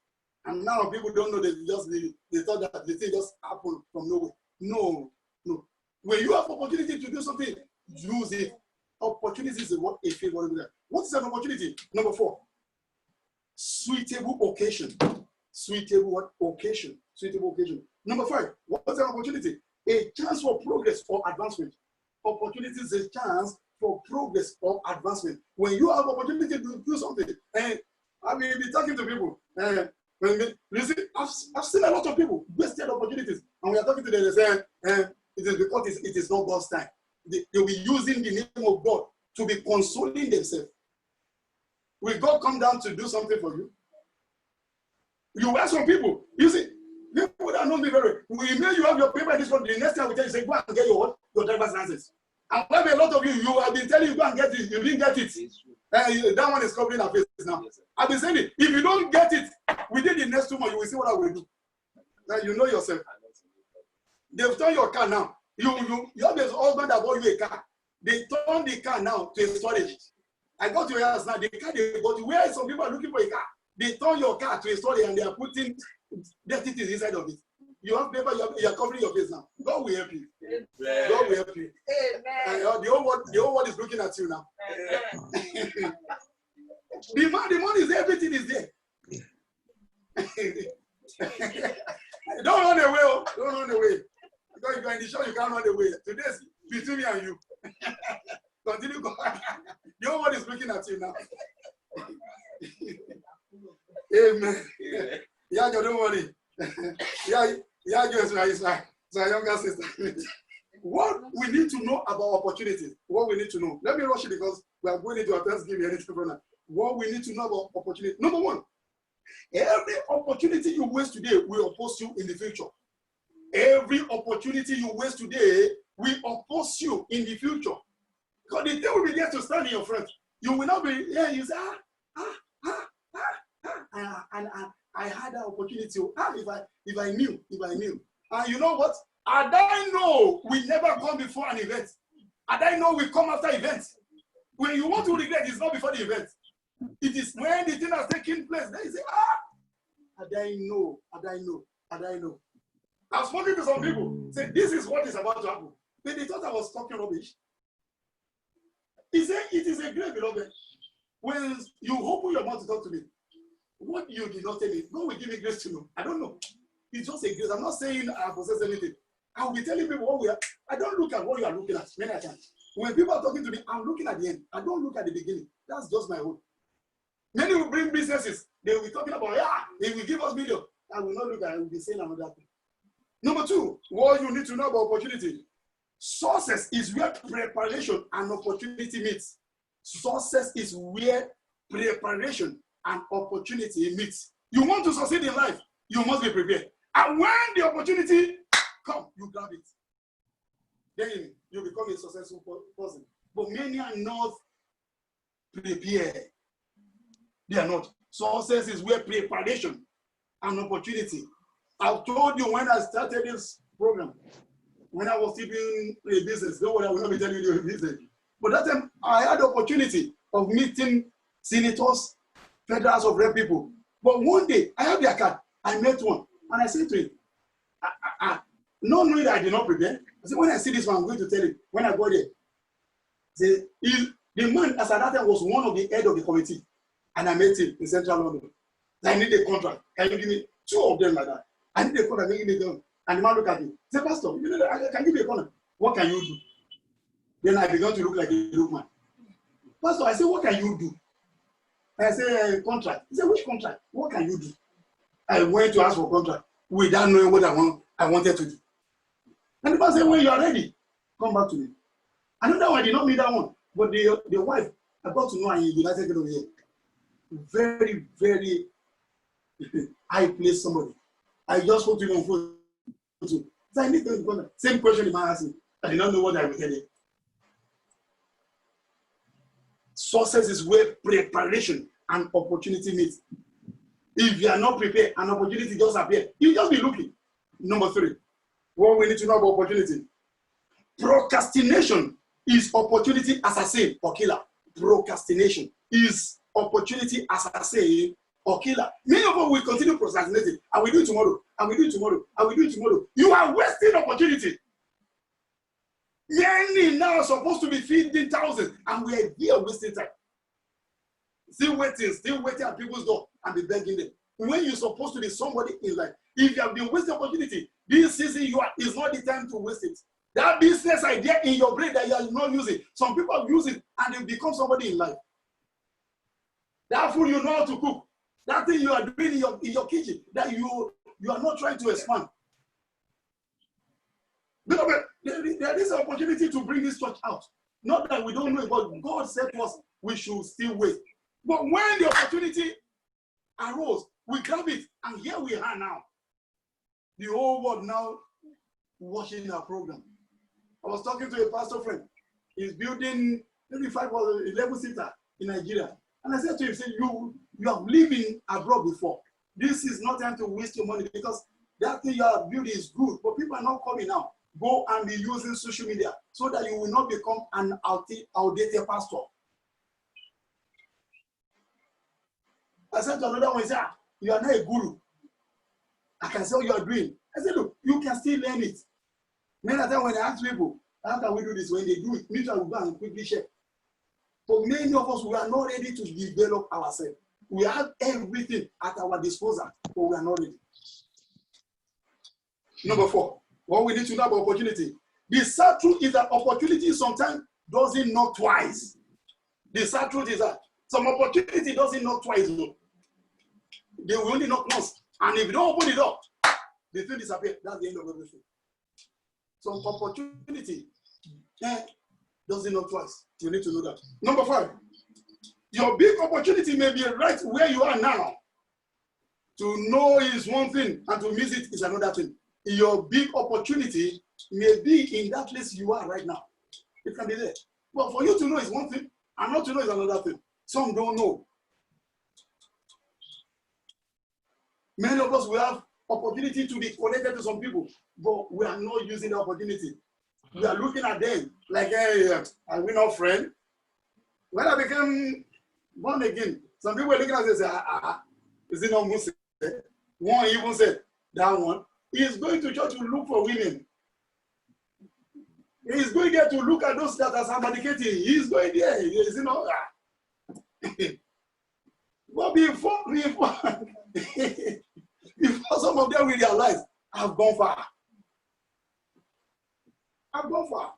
And now people don't know that they thought that the thing just happened from nowhere. No. When you have opportunity to do something, use it. Opportunity is what a favorable. What is an opportunity? Number 4, suitable occasion. Suitable occasion. Number 5, what's an opportunity? A chance for progress or advancement. Opportunity is a chance for progress or advancement. When you have opportunity to do something, and I mean, be talking to people. I've seen a lot of people wasted opportunities, and we are talking to them. They say it is because it is not God's time. They will be using the name of God to be consoling themselves. Will God come down to do something for you? You ask some people, you see, people that know me very well, we may you have your paper this one, the next time we tell you, say, go and get your driver's license. And maybe a lot of you have been telling you, go and get it, you didn't get it. That one is covering our face now. I've been saying it, if you don't get it, within the next 2 months, you will see what I will do. Now you know yourself. They've turned your car now. You have a husband that bought you a car. They turn the car now to a storage. I got your house now. The car they got, where some people are looking for a car, they turn your car to a story and they are putting dirty things inside of it. You have paper, you are covering your face now. God will help you. Amen. God will help you. Amen. And the whole world is looking at you now. The money is everything is there. Don't run away. Oh. Don't run away. Because if you are in the show, you can't run away. Today's between me and you. Continue going. The whole world is looking at you now. Amen. Yeah, don't worry. Yeah, it's my younger sister. What we need to know about opportunities. What we need to know. Let me rush it because we are going into our Thanksgiving anything for now. What we need to know about opportunity. Number one, every opportunity you waste today will oppose you in the future. Every opportunity you waste today will oppose you in the future. Because the day will begin to stand in your front. You will not be here. You say, and I had that opportunity. If I knew. And you know what? And I know we never come before an event. And I know we come after events. When you want to regret, it's not before the event. It is when the thing has taken place. Then you say, and I know. I've spoken to some people. Say, this is what is about to happen. Then they thought I was talking rubbish. He said, it is a great beloved. When you open your mouth to talk to me, what you did not tell me, God will give me grace to know. I don't know. It's just a grace. I'm not saying I possess anything. I will be telling people what we are. I don't look at what you are looking at many times. When people are talking to me, I'm looking at the end. I don't look at the beginning. That's just my own. Many will bring businesses. They will be talking about, they will give us millions. I will not look at it. I will be saying another thing. Number two, what you need to know about opportunity. Success is where preparation and opportunity meets. Success is where preparation and opportunity meets. You want to succeed in life, you must be prepared. And when the opportunity comes, you grab it. Then you become a successful person. But many are not prepared. They are not. Success is where preparation and opportunity. I've told you when I started this program, when I was still doing a business, don't worry, I will not be telling you a business. But that time, I had the opportunity of meeting senators, federal House of Rep people. But one day, I have their card. I met one, and I said to him, not knowing that I did not prepare, I said, when I see this one, I'm going to tell him. When I go there, the man, as at that time, was one of the head of the committee, and I met him in Central London. I need a contract. Can you give me two of them like that? I need a contract. Can you give me them? And the man looked at me. He said, Pastor, you know, I can give you a contract. What can you do? Then I began to look like a young man. Pastor, I said, what can you do? I said, contract. He said, which contract? What can you do? I went to ask for contract without knowing what I wanted to do. And the man said, when you are ready, come back to me. Another one, I did not meet that one. But the wife, I got to know her in United Kingdom here. Very, very high place somebody. I just spoke to him on phone. So I need to go. Same question the man asked me. I did not know what I was telling. Success is where preparation and opportunity meet. If you are not prepared, an opportunity just appears. You just be looking. Number three, what we need to know about opportunity. Procrastination is opportunity assassin or killer. Procrastination is opportunity assassin or killer. Many of us will continue procrastinating, and we do it tomorrow, and we do it tomorrow, and we do it tomorrow. You are wasting opportunity. Many now are supposed to be feeding thousands, and we are here wasting time. Still waiting at people's door and be begging them. When you're supposed to be somebody in life, if you have been wasting opportunity, this season is not the time to waste it. That business idea in your brain that you are not using, some people use it and they become somebody in life. That food you know how to cook, that thing you are doing in your kitchen, that you are not trying to expand. Beloved, there is an opportunity to bring this church out. Not that we don't know, but God said to us we should still wait. But when the opportunity arose, we grab it, and here we are now. The whole world now watching our program. I was talking to a pastor friend. He's building maybe 5 or 11 seater in Nigeria. And I said to him, you have lived abroad before. This is not time to waste your money because that thing you have built is good, but people are not coming now. Go and be using social media so that you will not become an outdated pastor. I said to another one, he said, you are not a guru. I can say what you are doing. I said, look, you can still learn it. Many times when I ask people, how can we do this? When they do it, mutual will go and quickly share. For many of us, we are not ready to develop ourselves. We have everything at our disposal, but we are not ready. Number 4, what we need to know about opportunity. The sad truth is that opportunity sometimes doesn't knock twice. The sad truth is that some opportunity doesn't knock twice. No. They will only knock once. And if you don't open the door, the thing disappears. That's the end of everything. Some opportunity doesn't knock twice. You need to know that. Number 5, your big opportunity may be right where you are now. To know is one thing, and to miss it is another thing. Your big opportunity may be in that place you are right now. It can be there. But for you to know is one thing, and not to know is another thing. Some don't know. Many of us will have opportunity to be connected to some people, but we are not using the opportunity. We are looking at them like, hey, are we not friends? When I became born again, some people were looking at us and say, is it not Muslim? One even said, that one, he is going to church to look for women. He is going there to look at those that are self-medicating. He is going there. Is it not? But before some of them will realize, I've gone far. I've gone far.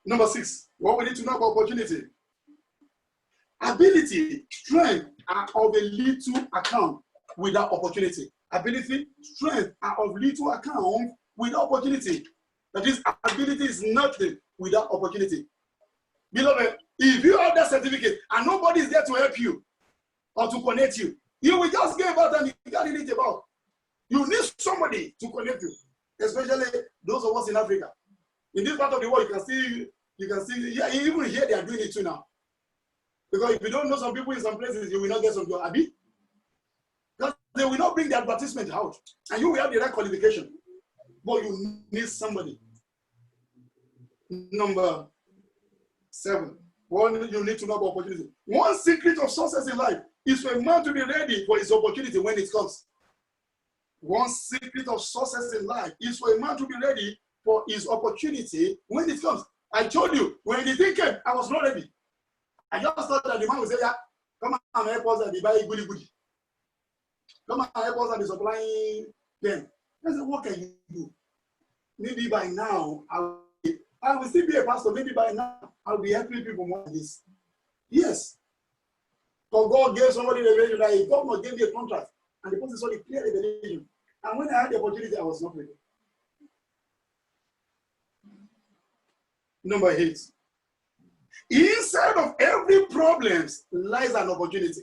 Number 6, what we need to know about opportunity. Ability, strength are of a little account without opportunity. Ability, strength are of little account without opportunity. That is, ability is nothing without opportunity. Beloved, if you have that certificate and nobody is there to help you or to connect you, you will just give out and you can't read it about. You need somebody to connect you, especially those of us in Africa. In this part of the world, you can see, yeah, even here they are doing it too now. Because if you don't know some people in some places, you will not get some job. Abi? Because they will not bring the advertisement out. And you will have the right qualification. But you need somebody. Number 7. One you need to know about opportunity. One secret of success in life is for a man to be ready for his opportunity when it comes. One secret of success in life is for a man to be ready for his opportunity when it comes. I told you, when the thing came, I was not ready. I just thought that the man would say, yeah, come and help us and be buying goody. Come and help us and be supplying them. I said, what can you do? Maybe by now, I will still be a pastor. Maybe by now, I'll be helping people more than this. Yes. But God gave somebody the revelation that God gave me a contract. And the person saw the clear revelation. And when I had the opportunity, I was not ready. Number 8. Inside of every problem lies an opportunity.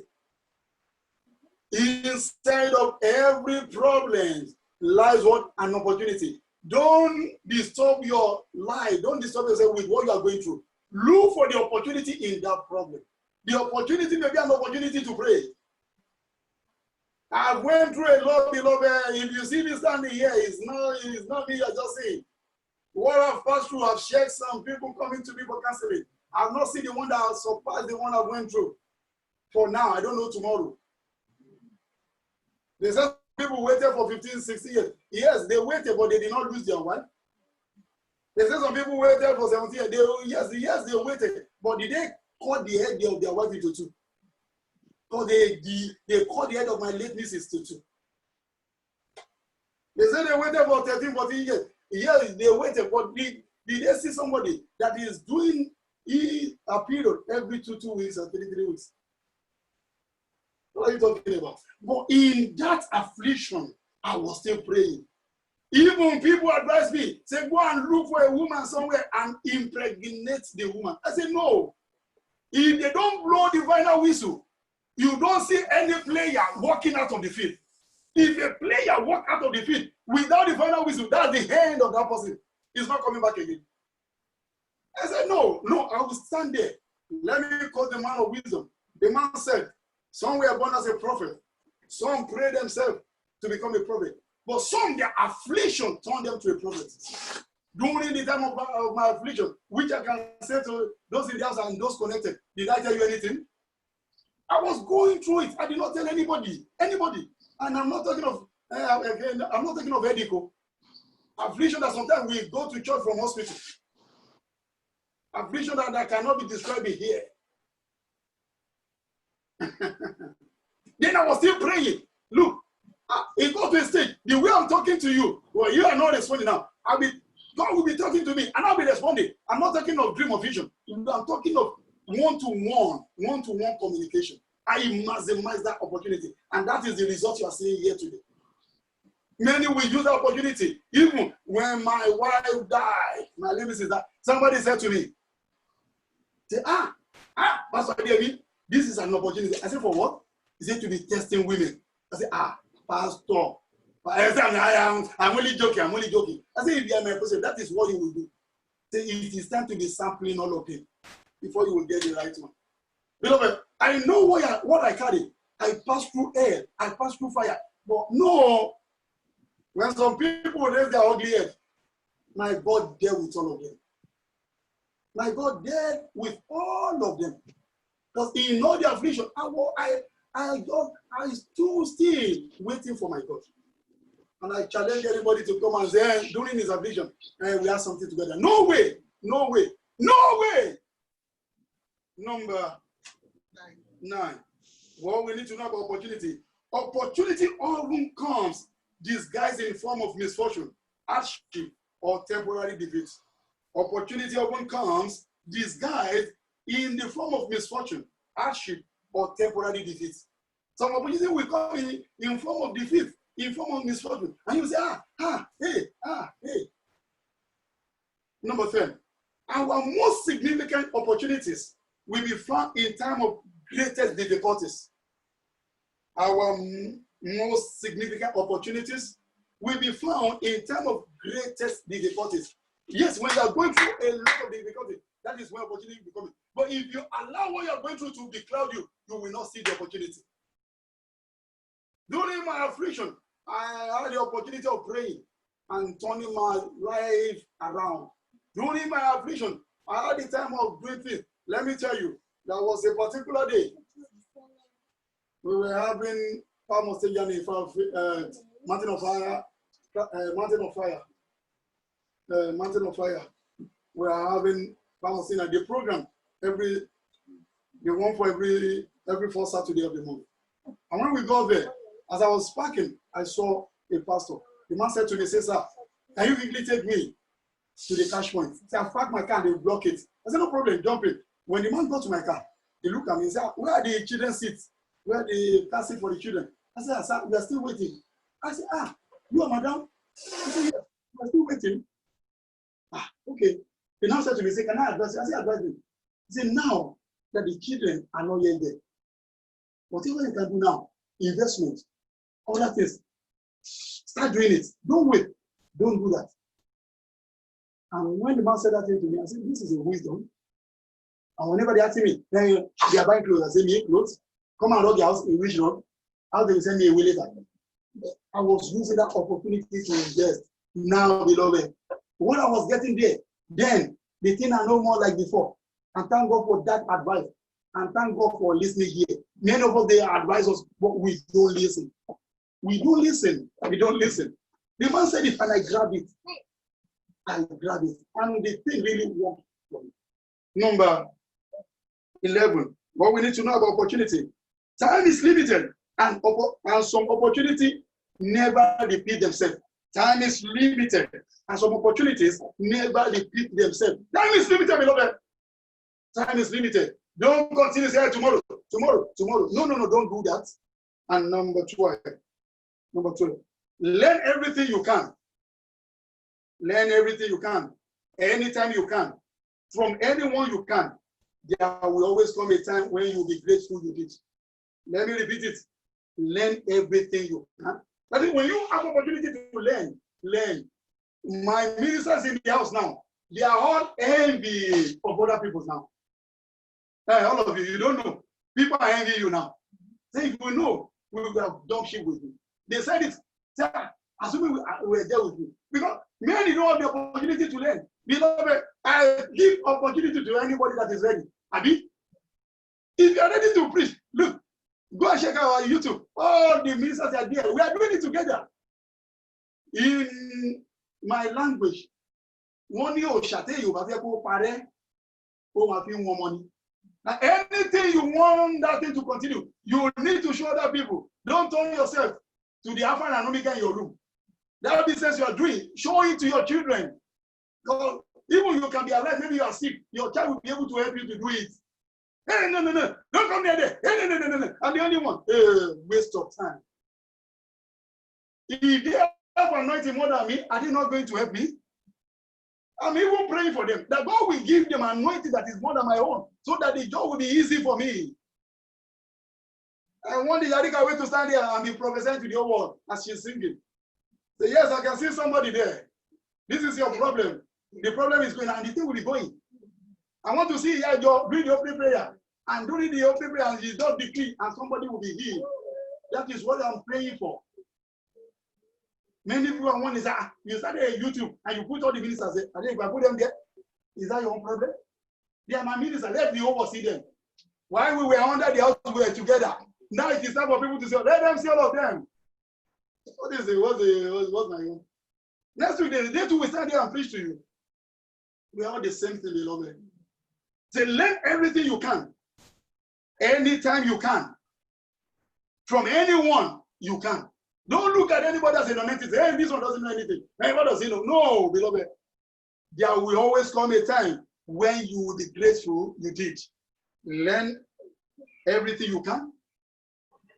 Inside of every problem lies what? An opportunity. Don't disturb your life. Don't disturb yourself with what you are going through. Look for the opportunity in that problem. The opportunity may be an opportunity to pray. I've went through a lot, beloved. If you see me standing here, it's not me, you're just saying. What I've passed through, I've shared some people coming to me for counseling. I've not seen the one that has surpassed the one I went through. For now, I don't know tomorrow. They said people waited for 15, 16 years. Yes, they waited, but they did not lose their wife. They said some people waited for 17 years. Yes, they waited, but did they cut the head of their wife into two? So they cut the head of my late missus to two. They said they waited for 13, 14 years. Yes, they waited, but did they see somebody that is doing a period every 2 weeks or 3 weeks? What are you talking about? But in that affliction, I was still praying. Even people advise me, say, go and look for a woman somewhere and impregnate the woman. I said, no. If they don't blow the final whistle, you don't see any player walking out of the field. If a player walk out of the field without the final whistle, that's the end of that person. He's not coming back again. I said, no, I will stand there. Let me call the man of wisdom. The man said, some were born as a prophet. Some pray themselves to become a prophet. But some, their affliction turned them to a prophet. During the time of my affliction, which I can say to those in the house and those connected, did I tell you anything? I was going through it. I did not tell anybody. And I'm not talking of I'm not talking of Edico. Affliction that sometimes we go to church from hospital. Affliction that cannot be described here. Then I was still praying. Look, it got to a stage. The way I'm talking to you, well, you are not responding now. God will be talking to me, and I'll be responding. I'm not talking of dream or vision. I'm talking of one-to-one communication. I maximize that opportunity, and that is the result you are seeing here today. Many will use that opportunity. Even when my wife died, my little sister, somebody said to me, say, Pastor David, this is an opportunity. I said, for what? He said, to be testing women. I said, Pastor. I said, I'm only joking. I said, if you are my person, that is what you will do. Say, it is time to be sampling all of them before you will get the right one. Beloved, I know what I carry. I pass through air. I pass through fire. But no, when some people raise their ugly head, my God dealt with all of them. My God dealt with all of them. Because in all the affliction, I stood still waiting for my God. And I challenge everybody to come and say, during his affliction, we have something together. No way. Number 9. What we need to know about opportunity. Opportunity often comes disguised in form of misfortune, hardship, or temporary defeat. Opportunity often comes disguised in the form of misfortune, hardship, or temporary defeat. Some opportunity will come in form of defeat, in form of misfortune. And you say, hey. Number 10. Our most significant opportunities will be found in time of greatest difficulties. Our most significant opportunities will be found in time of greatest difficulties. Yes, when you are going through a lot of difficulty, that is when opportunity will be coming. But if you allow what you are going through to becloud you, you will not see the opportunity. During my affliction, I had the opportunity of praying and turning my life around. During my affliction, I had the time of doing things. Let me tell you, there was a particular day we were having Palm Stadium in front of Mountain of Fire. We are having Palm Stadium. The program the one for every first Saturday of the month. And when we got there, as I was parking, I saw a pastor. The man said to me, "Sir, can you quickly take me to the cash point?" So I parked my car and they block it. I said, "No problem, jump in." When the man got to my car, he looked at me and said, "Where are the children's seats? Where are the car seats for the children?" I said, "Sir, we are still waiting." I said, "You are madam?" I said, "Yes, we are still waiting." Okay. He now said to me, "Say, can I advise you?" I said, "Advise me." He said, "Now that the children are not yet there, whatever you can do now, investment, other things, start doing it. Don't wait. Don't do that." And when the man said that thing to me, I said, "This is a wisdom." And whenever they ask me, they are buying clothes, I say, "Me, clothes? Come and rob the house in which road? How they will send me away later?" I was using that opportunity to invest. Now, beloved, what I was getting there, then the thing are no more like before. And thank God for that advice. And thank God for listening here. Many of us, they advise us, but we don't listen. We don't listen. The man said, "If I grab it, I grab it." And the thing really worked for me. Number 11. What we need to know about opportunity. Time is limited, and some opportunity never repeat themselves. Time is limited, and some opportunities never repeat themselves. Time is limited, beloved. Time is limited. Don't continue saying tomorrow. No, don't do that. And number 12. Learn everything you can. Anytime you can. From anyone you can. There will always come a time when you'll be grateful you did. Let me repeat it. Learn everything you can. But when you have opportunity to learn. My ministers in the house now, they are all envy of other people now. All of you don't know. People are envying you now. Say, if we know, we will have done shit with you. They said it. Assuming we were there with you. Because Many don't have the opportunity to learn. Beloved, I give opportunity to anybody that is ready. Abi, if you are ready to preach, look, go and check out our YouTube. All the ministers are there. We are doing it together. In my language, one year shate you have to pare, money. Now, anything you want that thing to continue, you need to show other people. Don't turn yourself to the Alpha and Omega in your room. That business you are doing, show it to your children. Because even you can be alive, maybe you are sick, your child will be able to help you to do it. Hey, no, don't come near there. Hey, no. I'm the only one. Waste of time. If they have anointing more than me, are they not going to help me? I'm even praying for them that God will give them anointing that is more than my own, so that the job will be easy for me. I want the Yarika way to stand there and be prophesying to the whole world as she's singing. Say, yes, I can see somebody there. This is your problem. The problem is going, and the thing will be going. I want to see Yajo doing the opening prayer. And during the opening prayer, he does decree, and somebody will be healed. That is what I'm praying for. Many people want is that you started a YouTube and you put all the ministers there, and then if I put them there, is that your own problem? They are my ministers, let me oversee them. While we were under the house, we were together. Now it is time for people to say, let them see all of them. What is it? What's my own? Next week, they too will stand there and preach to you. We are all the same thing, beloved. Say, learn everything you can. Anytime you can. From anyone you can. Don't look at anybody as a non-entity. Hey, this one doesn't know anything. Hey, what does he know? No, beloved. There will always come a time when you will be grateful you did. Learn everything you can.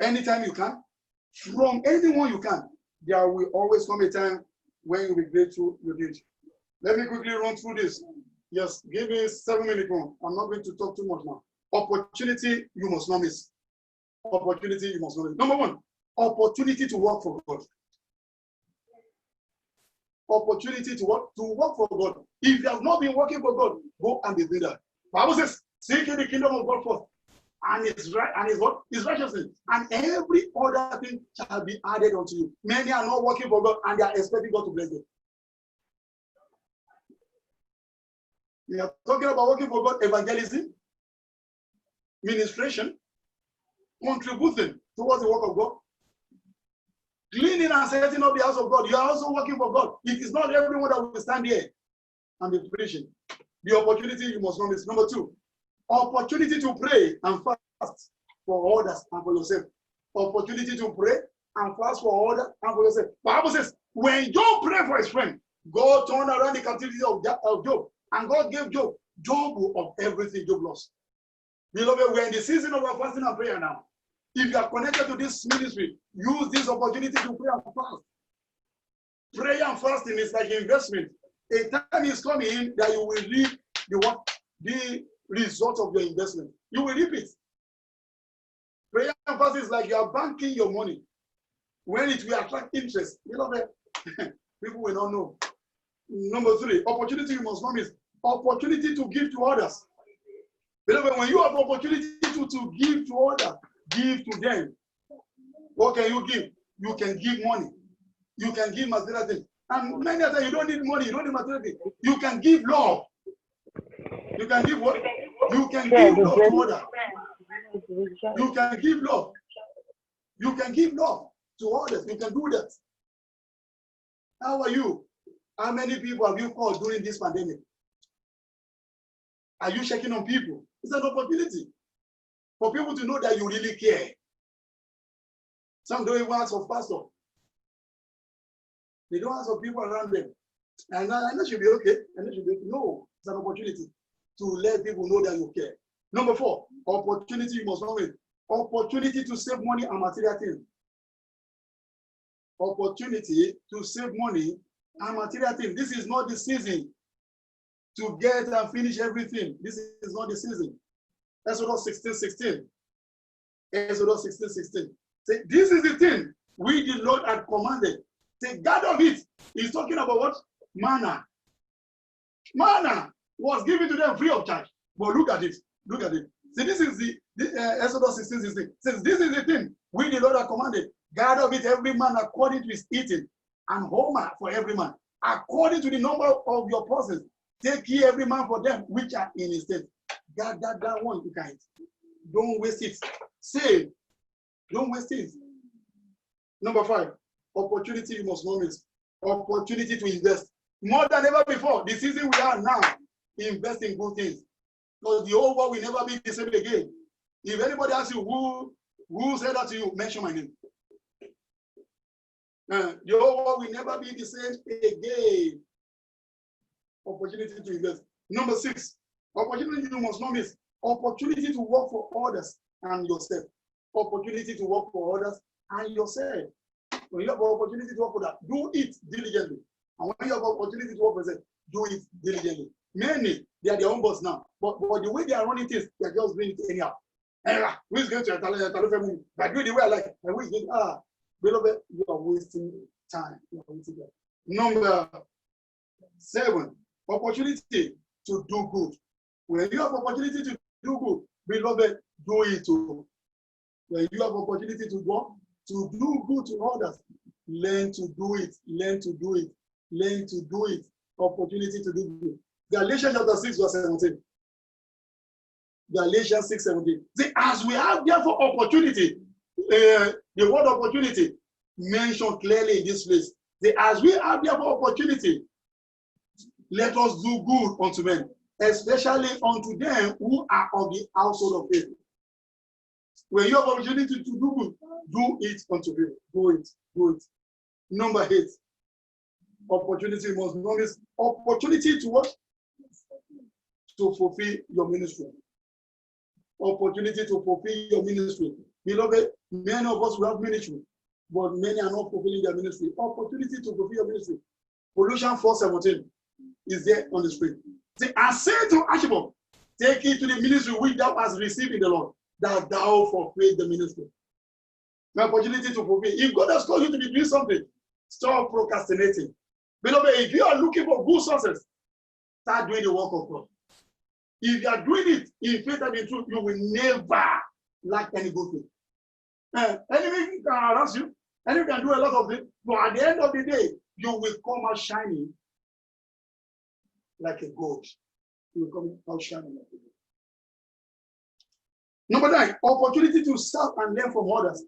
Anytime you can. From anyone you can. There will always come a time when you will be grateful you did. Let me quickly run through this. Yes, give me 7 minutes more. I'm not going to talk too much now. Opportunity you must not miss. Opportunity you must not miss. Number one, opportunity to work for God. Opportunity to work for God. If you have not been working for God, go and be doing that. Bible says, seek the kingdom of God first, and his right and his what? His righteousness, and every other thing shall be added unto you. Many are not working for God, and they are expecting God to bless them. We are talking about working for God, evangelism, ministration, contributing towards the work of God, cleaning and setting up the house of God. You are also working for God. It is not everyone that will stand here and be preaching. The opportunity you must not miss. Number two, opportunity to pray and fast for others and for yourself. Opportunity to pray and fast for others and for yourself. The Bible says, when Job prayed for his friend, God turned around the captivity of Job, and God gave Job of everything Job lost. Beloved, we're in the season of our fasting and prayer now. If you are connected to this ministry, use this opportunity to pray and fast. Prayer and fasting is like investment. A time is coming that you will reap the result of your investment. You will reap it. Prayer and fasting is like you are banking your money. When it will attract interest, beloved, people will not know. Number three, opportunity you must not miss. Opportunity to give to others. Beloved, when you have opportunity to give to others, give to them. What can you give? You can give money. You can give material things. And many times you don't need money, you don't need material things. You can give love. You can give what? You can give love to others. You can give love. You can give love to others. You can do that. How are you? How many people have you called during this pandemic? Are you checking on people? It's an opportunity for people to know that you really care. Some don't even ask of pastor. They don't ask of people around them. And I know should be okay. And should be okay. No, it's an opportunity to let people know that you care. Number four, opportunity you must not wait. Opportunity to save money and material things. Opportunity to save money and material things. This is not the season to get and finish everything. This is not the season. Exodus 16:16. Exodus 16:16. Say, this is the thing we the Lord had commanded. Say, God of it. He's talking about what? Manna. Manna was given to them free of charge. But look at it. Look at it. See, this is the Exodus 16:16. Says, this is the thing we the Lord had commanded. God of it every man according to his eating, and homer for every man. According to the number of your persons, take ye every man for them which are in his state. That one, you guys. Don't waste it. Save. Don't waste it. Number 5, opportunity you must not miss. Opportunity to invest. More than ever before, the season we are now, invest in good things. Because the whole world will never be the same again. If anybody asks you who said that to you, mention my name. The whole world will never be the same again. Opportunity to invest. Number 6, opportunity you must not miss. Opportunity to work for others and yourself. Opportunity to work for others and yourself. When you have an opportunity to work for that, do it diligently. And when you have an opportunity to work for yourself, do it diligently. Many, they are their own boss now. But the way they are running things, they are just doing it anyhow. Who is going to Talufemu? By doing the way I like, and who is going beloved, you are wasting time. You are wasting time. Number 7, opportunity to do good. When you have opportunity to do good, beloved, do it too. When you have opportunity to do good to others, learn to do it. Learn to do it. Learn to do it. Opportunity to do good. Galatians chapter 6, verse 17. Galatians 6:17. See, as we have therefore opportunity, the word opportunity mentioned clearly in this place. See, as we have therefore opportunity, let us do good unto men, especially unto them who are of the household of faith. When you have opportunity to do good, do it unto them. Do it. Do it. Number 8, opportunity must not miss. Opportunity to what? To fulfill your ministry. Opportunity to fulfill your ministry. Beloved, many of us will have ministry, but many are not fulfilling their ministry. Opportunity to fulfill your ministry. Colossians 4:17 is there on the screen. See, I say to Archibald, take it to the ministry which thou hast received in the Lord, that thou fulfill the ministry. The opportunity to fulfill. If God has called you to be doing something, stop procrastinating. Beloved, if you are looking for good success, start doing the work of God. If you are doing it in faith and in truth, you will never lack any good thing. Enemy can harass you, and you can do a lot of things, but at the end of the day, you will come out shining like a gold. You will come out shining like a gold. Number 9, opportunity to serve and learn from others.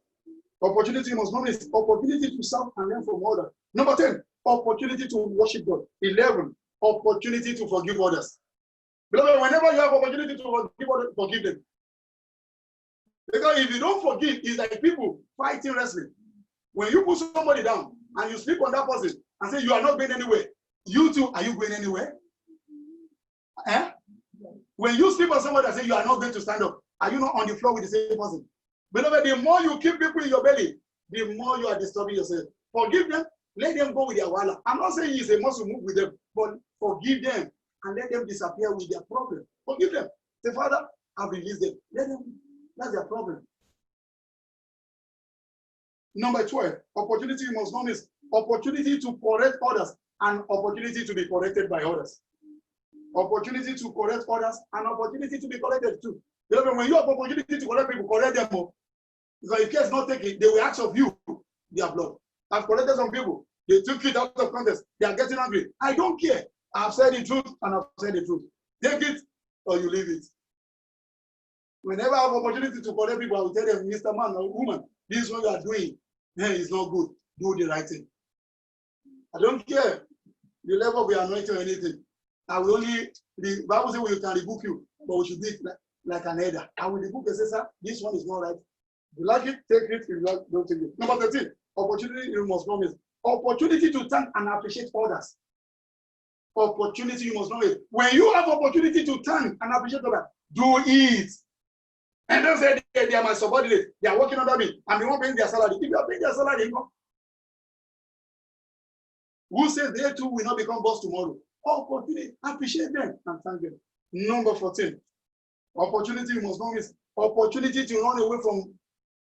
Opportunity must not miss. Opportunity to serve and learn from others. Number 10, opportunity to worship God. 11, opportunity to forgive others. Beloved, whenever you have opportunity to forgive others, forgive them. Because if you don't forgive, it's like people fighting wrestling. When you put somebody down and you sleep on that person and say you are not going anywhere, you too, are you going anywhere? When you sleep on somebody and say you are not going to stand up, are you not on the floor with the same person? Beloved, the more you keep people in your belly, the more you are disturbing yourself. Forgive them, let them go with their wala. I'm not saying it's a must to move with them, but forgive them and let them disappear with their problem. Forgive them. Say, Father, I've released them. Let them, that's their problem. Number 12, opportunity you must not miss. Opportunity to correct others and opportunity to be corrected by others. Opportunity to correct others and opportunity to be corrected too. Beloved, when you have opportunity to correct people, correct them more. Because if care is not taken, they will ask of you their blood. I've corrected some people. They took it out of context. They are getting angry. I don't care. I've said the truth and I've said the truth. Take it or you leave it. Whenever I have opportunity to correct people, I will tell them, Mr. Man or woman, this is what you are doing. It's not good. Do the right thing. I don't care the level of your anointing or anything. I will only, the Bible says we can rebuke you, but we should do it like an elder. I will rebuke and say, sir, this one is not right. If you like it, take it. If you like, don't take it. Number 13, opportunity you must not miss. Opportunity to thank and appreciate others. Opportunity you must not miss. When you have opportunity to thank and appreciate others, do it. And don't say they are my subordinates. They are working under me. And they won't pay their salary. If you are paying their salary, income. Who says they too will not become boss tomorrow? Opportunity, appreciate them and thank them. Number 14, opportunity you must not miss. Opportunity to run away from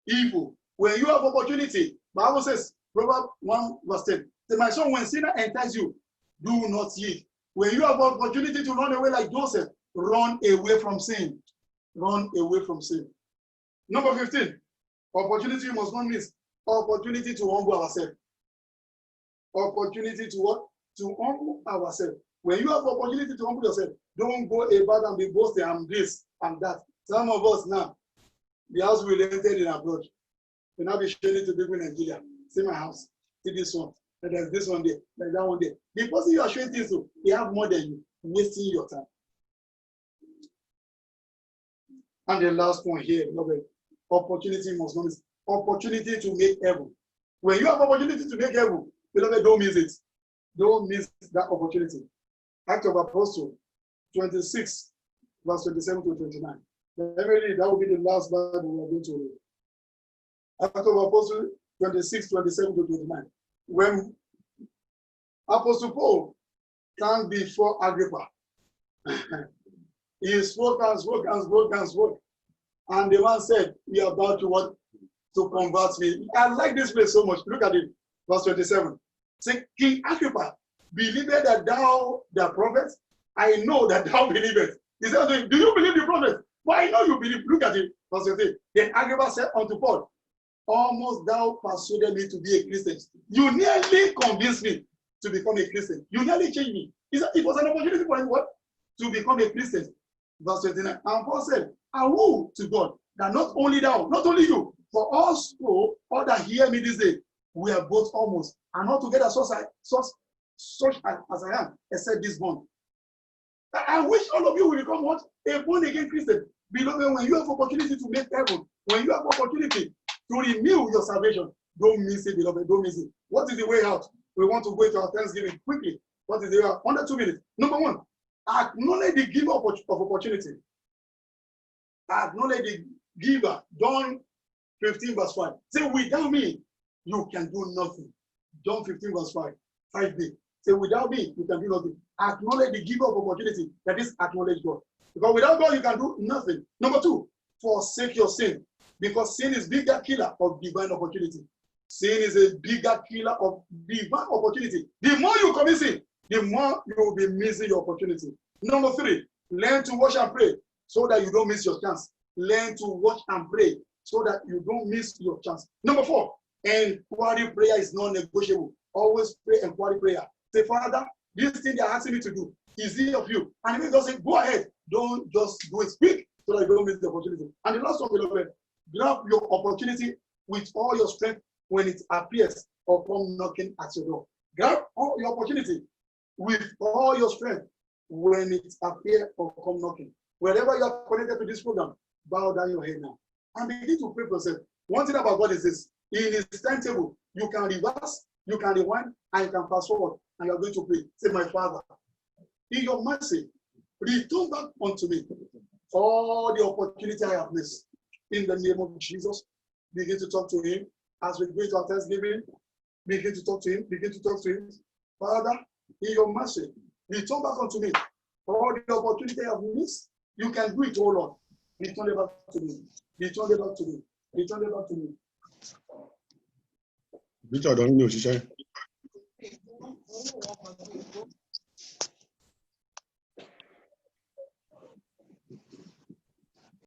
evil. When you have opportunity, Bible says, Proverbs 1 verse 10, say, my son, when sinner enters you, do not yield. When you have opportunity to run away like Joseph, run away from sin. Run away from sin. Number 15, opportunity you must not miss. Opportunity to humble ourselves. Opportunity to what? to humble ourselves. When you have opportunity to humble yourself, don't go about and be boasting, I'm this and that. Some of us now, the house we rented in abroad, we now be showing it to people in Nigeria. See my house, see this one, and there's this one there, there's that one there. The person you are showing things to, they have more than you, wasting your time. And the last one here, beloved, opportunity must not miss. Opportunity to make heaven. When you have opportunity to make heaven, beloved, don't miss it. Don't miss that opportunity. Act of Apostle 26, verse 27 to 29. That will be the last Bible we are going to read. Act of Apostle 26, 27 to 29. When Apostle Paul stand before Agrippa, he spoke and spoke and spoke and spoke. And the man said, "We are about to what? To convert me." I like this place so much. Look at it. Verse 27. Say, King Agrippa, believest that thou the prophet? I know that thou believest. He said, do you believe the prophet? But I know you believe. Look at it. Verse 28. Then Agrippa said unto Paul, almost thou persuaded me to be a Christian. You nearly convinced me to become a Christian. You nearly changed me. It was an opportunity for him what? To become a Christian. Verse 29. And Paul said, I woe to God that not only thou, not only you, but also all that hear me this day, we are both almost, and not together such as I am, except this bond. I wish all of you will become what? A born again Christian. Beloved, when you have opportunity to make heaven, when you have opportunity to renew your salvation, don't miss it, beloved, don't miss it. What is the way out? We want to go into our Thanksgiving quickly. What is the way out? Under 2 minutes. Number one, acknowledge the giver of opportunity. Acknowledge the giver. John 15 verse 5. Say, without me, you can do nothing. John 15 verse 5. 5b. Say, without me, you can do nothing. Acknowledge the giver of opportunity. That is, acknowledge God. Because without God, you can do nothing. Number two, forsake your sin. Because sin is bigger killer of divine opportunity. Sin is a bigger killer of divine opportunity. The more you commit sin, the more you will be missing your opportunity. Number three, learn to watch and pray so that you don't miss your chance. Learn to watch and pray so that you don't miss your chance. Number four, inquiry prayer is non-negotiable. Always pray inquiry prayer. Say, Father, this thing they're asking me to do, is it of you? And if it doesn't, go ahead. Don't just do it. Speak so that you don't miss the opportunity. And the last one, beloved, grab your opportunity with all your strength when it appears or come knocking at your door. Grab all your opportunity with all your strength when it appears or come knocking. Wherever you are connected to this program, bow down your head now and begin to pray for yourself. One thing about God is this: in His timetable, you can reverse, you can rewind, and you can fast forward, and you are going to pray. Say, my Father, in your mercy, return back unto me all the opportunity I have missed. In the name of Jesus, begin to talk to Him as we go to our Thanksgiving. Begin to talk to Him. Begin to talk to Him. Father, in your mercy, return back unto me all the opportunity I have missed. You can do it, oh Lord. Return it back to me. Return it back to me. Return it back to me. Victor, don't you know,